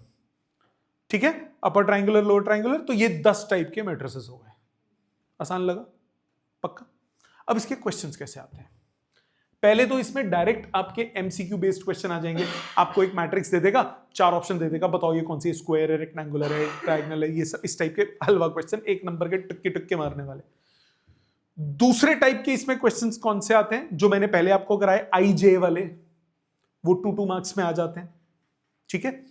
ठीक है, अपर ट्राइंगुलर, लोअर ट्राइंगुलर। तो ये 10 टाइप के मैट्रिसेस हो गए। आसान लगा? पक्का? अब इसके क्वेश्चंस कैसे आते हैं? पहले तो इसमें डायरेक्ट आपके एमसीक्यू बेस्ड क्वेश्चन आ जाएंगे। आपको एक मैट्रिक्स दे देगा, 4 ऑप्शन दे देगा, बताओ ये कौन सी? स्क्वायर है, रेक्टेंगुलर है, ट्रायंगल है। ये सब इस टाइप के हलवा क्वेश्चन, 1 नंबर के टुक्के टुक्के मारने वाले। दूसरे टाइप के इसमें क्वेश्चंस कौन से आते हैं? जो मैंने पहले आपको कराए आईजे वाले, वो 2 मार्क्स में आ जाते हैं। ठीक है,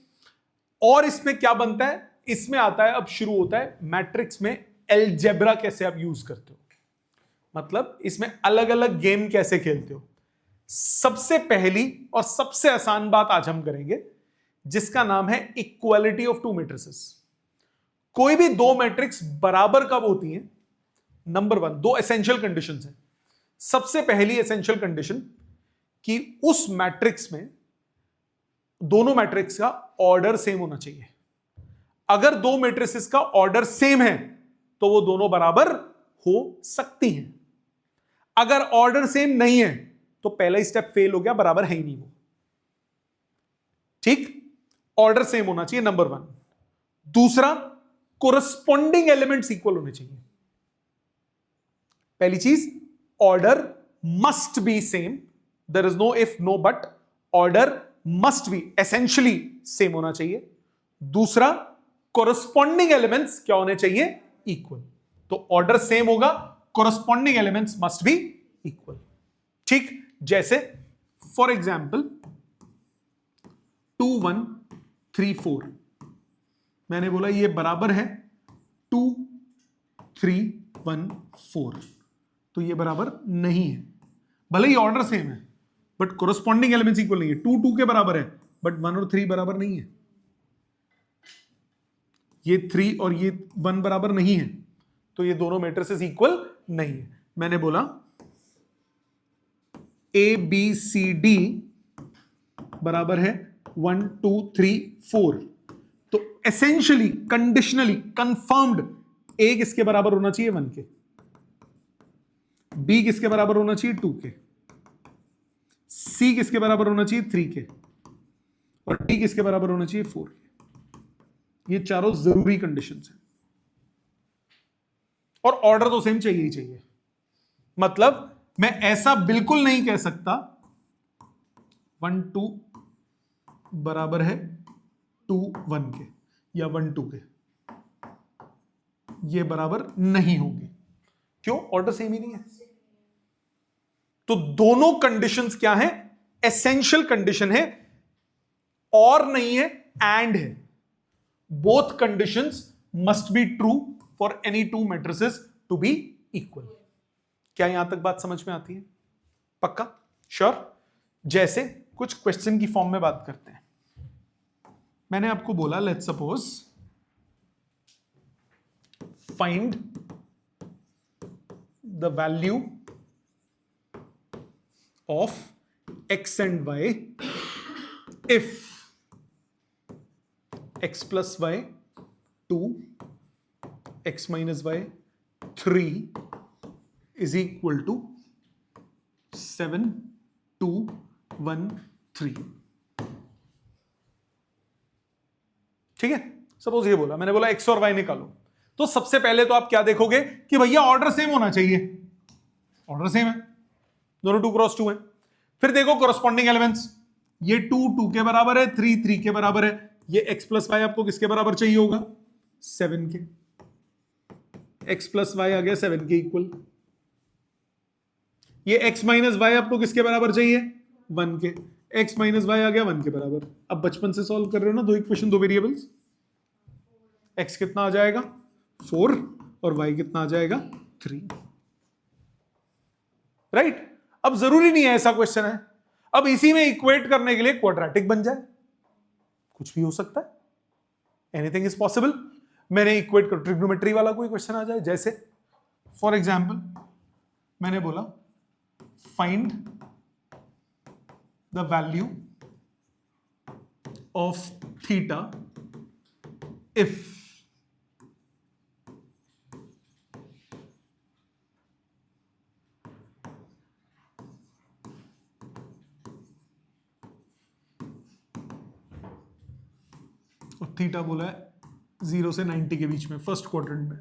और इसमें क्या बनता है? इसमें आता है, अब शुरू होता है मैट्रिक्स में अलजेब्रा कैसे आप यूज करते हो, मतलब इसमें अलग अलग गेम कैसे खेलते हो। सबसे पहली और सबसे आसान बात आज हम करेंगे, जिसका नाम है इक्वालिटी ऑफ 2 मैट्रिसेस। कोई भी 2 मैट्रिक्स बराबर कब होती हैं? नंबर 1, 2 एसेंशियल कंडीशंस हैं। सबसे पहली एसेंशियल कंडीशन कि उस मैट्रिक्स में दोनों मैट्रिक्स का ऑर्डर सेम होना चाहिए। अगर 2 मैट्रिसेस का ऑर्डर सेम है तो वो दोनों बराबर हो सकती हैं। अगर ऑर्डर सेम नहीं है तो पहला स्टेप फेल हो गया, बराबर है ही नहीं वो। ठीक, ऑर्डर सेम होना चाहिए, नंबर 1। दूसरा, कोरस्पॉन्डिंग एलिमेंट्स इक्वल होने चाहिए। पहली चीज, order must be same, there is no if no but, order must be essentially same होना चाहिए। दूसरा, कोरस्पॉन्डिंग एलिमेंट्स क्या होने चाहिए? इक्वल। तो ऑर्डर सेम होगा, corresponding elements must be equal. ठीक, जैसे फॉर एग्जाम्पल 2 1 3 4, मैंने बोला ये बराबर है 2 3 1 4, तो ये बराबर नहीं है। भले ही ऑर्डर सेम है बट कोरस्पॉन्डिंग एलिमेंट्स इक्वल नहीं है। 2 2 के बराबर है बट 1 और 3 बराबर नहीं है। ये 3 और ये 1 बराबर नहीं है, तो ये दोनों मैट्रिसेस इक्वल नहीं है। मैंने बोला ए बी सी डी बराबर है 1 2 3 4, तो एसेंशियली कंडीशनली कंफर्म्ड ए किसके बराबर होना चाहिए? 1 के, बी किसके बराबर होना चाहिए? 2 के, सी किसके बराबर होना चाहिए? 3 के, और डी किसके बराबर होना चाहिए? 4 के। ये चारों जरूरी कंडीशंस हैं, और ऑर्डर तो सेम चाहिए ही चाहिए। मतलब मैं ऐसा बिल्कुल नहीं कह सकता 1 2 बराबर है 2 1 के या 1 2 के, ये बराबर नहीं होंगे। क्यों? ऑर्डर सेम ही नहीं है। तो दोनों कंडीशंस क्या है? एसेंशियल कंडीशन है, और नहीं है, एंड है। Both conditions must be true for any two matrices to be equal. क्या यहां तक बात समझ में आती है? पक्का? श्योर? जैसे कुछ क्वेश्चन की फॉर्म में बात करते हैं। मैंने आपको बोला let's suppose find the value of x and y if x plus y 2 x minus y 3 is equal to 7 2 1 3। ठीक है? सपोज ये बोला, मैंने बोला x और y निकालो, तो सबसे पहले तो आप क्या देखोगे कि भैया ऑर्डर सेम होना चाहिए। ऑर्डर सेम है, दोनों 2 क्रॉस 2 है। फिर देखो कॉरस्पॉन्डिंग एलिमेंट्स, ये 2 2 के बराबर है, 3 3 के बराबर है। ये x प्लस वाई आपको किसके बराबर चाहिए होगा? 7 के। x प्लस वाई आ गया 7 के इक्वल। ये x माइनस वाई आपको किसके बराबर चाहिए? 1 के। x माइनस वाई आ गया 1 के बराबर। अब बचपन से सॉल्व कर रहे हो ना, दो इक्वेशन, दो वेरिएबल्स। x कितना आ जाएगा? 4, और y कितना आ जाएगा? 3। राइट? अब जरूरी नहीं है ऐसा क्वेश्चन है, अब इसी में इक्वेट करने के लिए क्वाड्रेटिक बन जाए, कुछ भी हो सकता है, एनीथिंग इज पॉसिबल। मैंने इक्वेट कर, ट्रिग्नोमेट्री वाला कोई क्वेश्चन आ जाए, जैसे फॉर एग्जांपल मैंने बोला find the value of theta if theta बोला है 0 से 90 के बीच में, फर्स्ट क्वाड्रेंट में।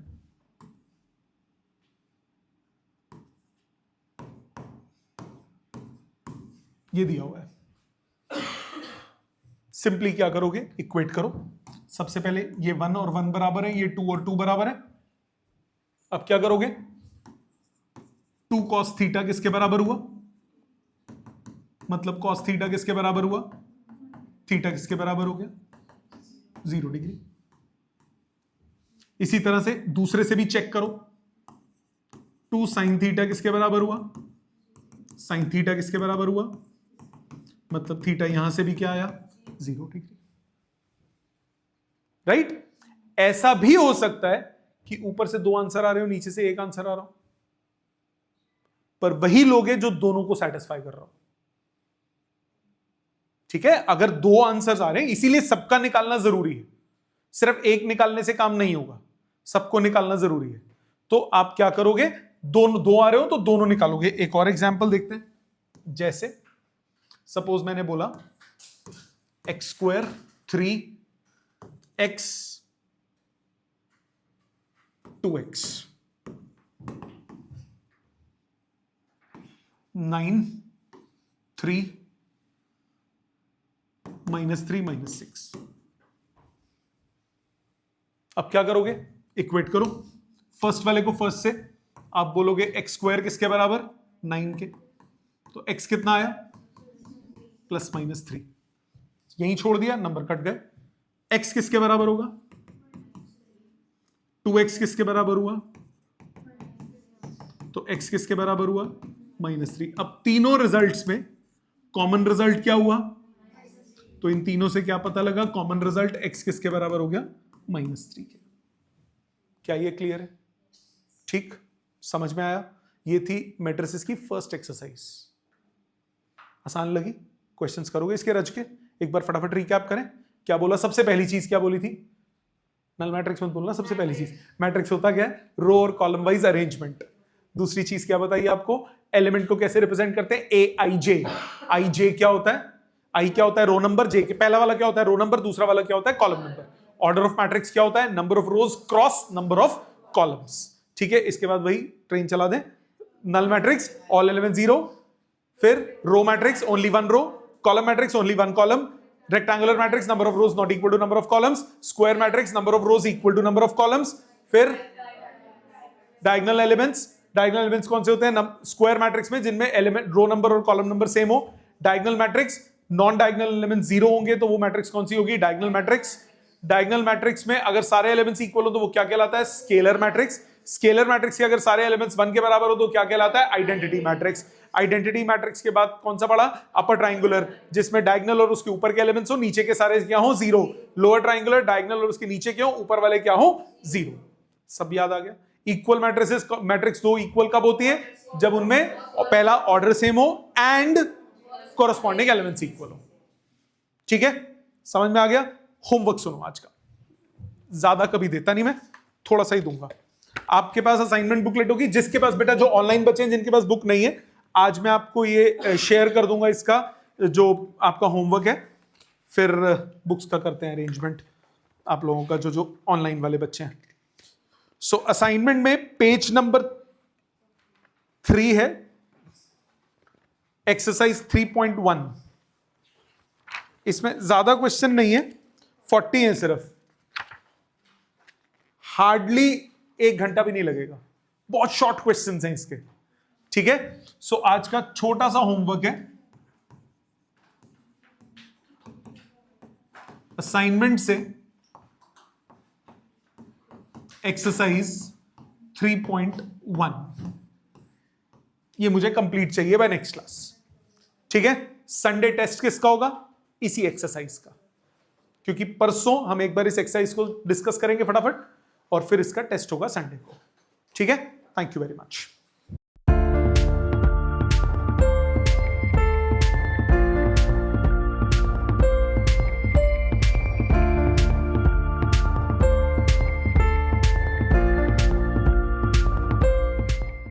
ये दिया हुआ है। सिंपली क्या करोगे? इक्वेट करो। सबसे पहले ये 1 और 1 बराबर है, ये 2 और 2 बराबर है। अब क्या करोगे? 2 cos थीटा किसके बराबर हुआ? मतलब cos थीटा किसके बराबर हुआ? थीटा किसके बराबर हो गया? 0 डिग्री। इसी तरह से दूसरे से भी चेक करो। 2 sin थीटा किसके बराबर हुआ? sin थीटा किसके बराबर हुआ? मतलब थीटा यहां से भी क्या आया? 0 डिग्री। राइट? ऐसा भी हो सकता है कि ऊपर से 2 आंसर आ रहे हो, नीचे से 1 आंसर आ रहा हो, पर वही लोग हैं जो दोनों को सेटिस्फाई कर रहा हो। ठीक है? अगर 2 आंसर्स आ रहे हैं, इसीलिए सबका निकालना जरूरी है। सिर्फ एक निकालने से काम नहीं होगा, सबको निकालना जरूरी है। तो आप क्या करोगे? दोनों 2 आ रहे हो तो दोनों निकालोगे। एक और एग्जांपल देखते हैं। जैसे सपोज मैंने बोला x² 3x 2x 9 3 -3 -6। अब क्या करोगे? इक्वेट करो। फर्स्ट वाले को फर्स्ट से, आप बोलोगे x² किसके बराबर? 9 के। तो x कितना आया? +-3। यहीं छोड़ दिया, नंबर कट गए। x किसके बराबर होगा? 2x किसके बराबर हुआ? तो x किसके बराबर हुआ? -3। अब तीनों रिजल्ट्स में कॉमन रिजल्ट क्या हुआ? तो इन तीनों से क्या पता लगा? कॉमन रिजल्ट x किसके बराबर हो गया? -3 के। क्या ये क्लियर है? ठीक, समझ में आया? ये थी मैट्रिसेस की फर्स्ट एक्सरसाइज। आसान लगी? क्वेश्चंस करोगे इसके रच के? एक बार फटाफट रिकैप करें। क्या बोला? सबसे पहली चीज क्या बोली थी? नल मैट्रिक्स मत बोलना। सबसे पहली चीज, मैट्रिक्स होता क्या है? रो और कॉलम वाइज अरेंजमेंट। दूसरी चीज क्या बताइए आपको? एलिमेंट को कैसे रिप्रेजेंट करते हैं? ए आई जे। आई जे क्या होता है? आई क्या होता है? Row number. जे के पहला वाला क्या होता है? Row number. दूसरा वाला क्या होता है? Column number. Order of matrix क्या होता है? Number of rows cross number of columns. ठीक है, इसके बाद वही ट्रेन चला दें। नल मैट्रिक्स ऑल एलिमेंट 0, फिर row matrix only 1 row, column matrix only 1 column, rectangular matrix number of rows not equal to number of columns, square matrix number of rows equal to number of columns, फिर डायगोनल एलिमेंट्स। डायगोनल एलिमेंट्स कौन से होते हैं? स्क्वायर मैट्रिक्स में जिनमें एलिमेंट रो नंबर और कॉलम नंबर सेम हो। Diagonal matrix, non diagonal element 0 होंगे तो वो मैट्रिक्स कौन सी होगी? Diagonal matrix. डायगोनल मैट्रिक्स में अगर सारे एलिमेंट्स इक्वल हो तो वो क्या कहलाता है? Scalar matrix. स्केलर मैट्रिक्स के अगर सारे एलिमेंट्स 1 के बराबर हो तो क्या कहलाता है? Identity matrix. आइडेंटिटी मैट्रिक्स के बाद कौन सा पड़ा? अपर ट्राइंगुलर, जिसमें डायगोनल और उसके ऊपर के एलिमेंट्स हो, नीचे के सारे क्या हो? 0। लोअर ट्राइंगुलर, डायगोनल और उसके नीचे क्या हो? ऊपर वाले क्या हो? 0। सब याद आ गया? इक्वल मैट्रिसेस, मैट्रिक्स दो इक्वल कब होती है? जब उनमें पहला ऑर्डर सेम हो एंड कॉरस्पॉन्डिंग एलिमेंट्स इक्वल हो। ठीक है, समझ में आ गया? होमवर्क सुनो आज का, ज्यादा कभी देता नहीं मैं, थोड़ा सा ही दूंगा। आपके पास असाइनमेंट बुकलेट होगी। जिसके पास बेटा, जो ऑनलाइन बच्चे हैं जिनके पास बुक नहीं है, आज मैं आपको ये शेयर कर दूंगा इसका जो आपका होमवर्क है, फिर बुक्स का करते हैं अरेंजमेंट आप लोगों का, जो ऑनलाइन वाले बच्चे हैं। सो असाइनमेंट में पेज नंबर 3 है, एक्सरसाइज 3.1। इसमें ज्यादा क्वेश्चन नहीं है, 40 है सिर्फ। हार्डली 1 घंटा भी नहीं लगेगा, बहुत शॉर्ट क्वेश्चंस हैं इसके। ठीक है, सो आज का छोटा सा होमवर्क है, असाइनमेंट से एक्सरसाइज 3.1, ये मुझे कंप्लीट चाहिए बाय नेक्स्ट क्लास। ठीक है, संडे टेस्ट किसका होगा? इसी एक्सरसाइज का, क्योंकि परसों हम एक बार इस एक्सरसाइज को डिस्कस करेंगे फटाफट, और फिर इसका टेस्ट होगा संडे को। ठीक है, थैंक यू वेरी मच।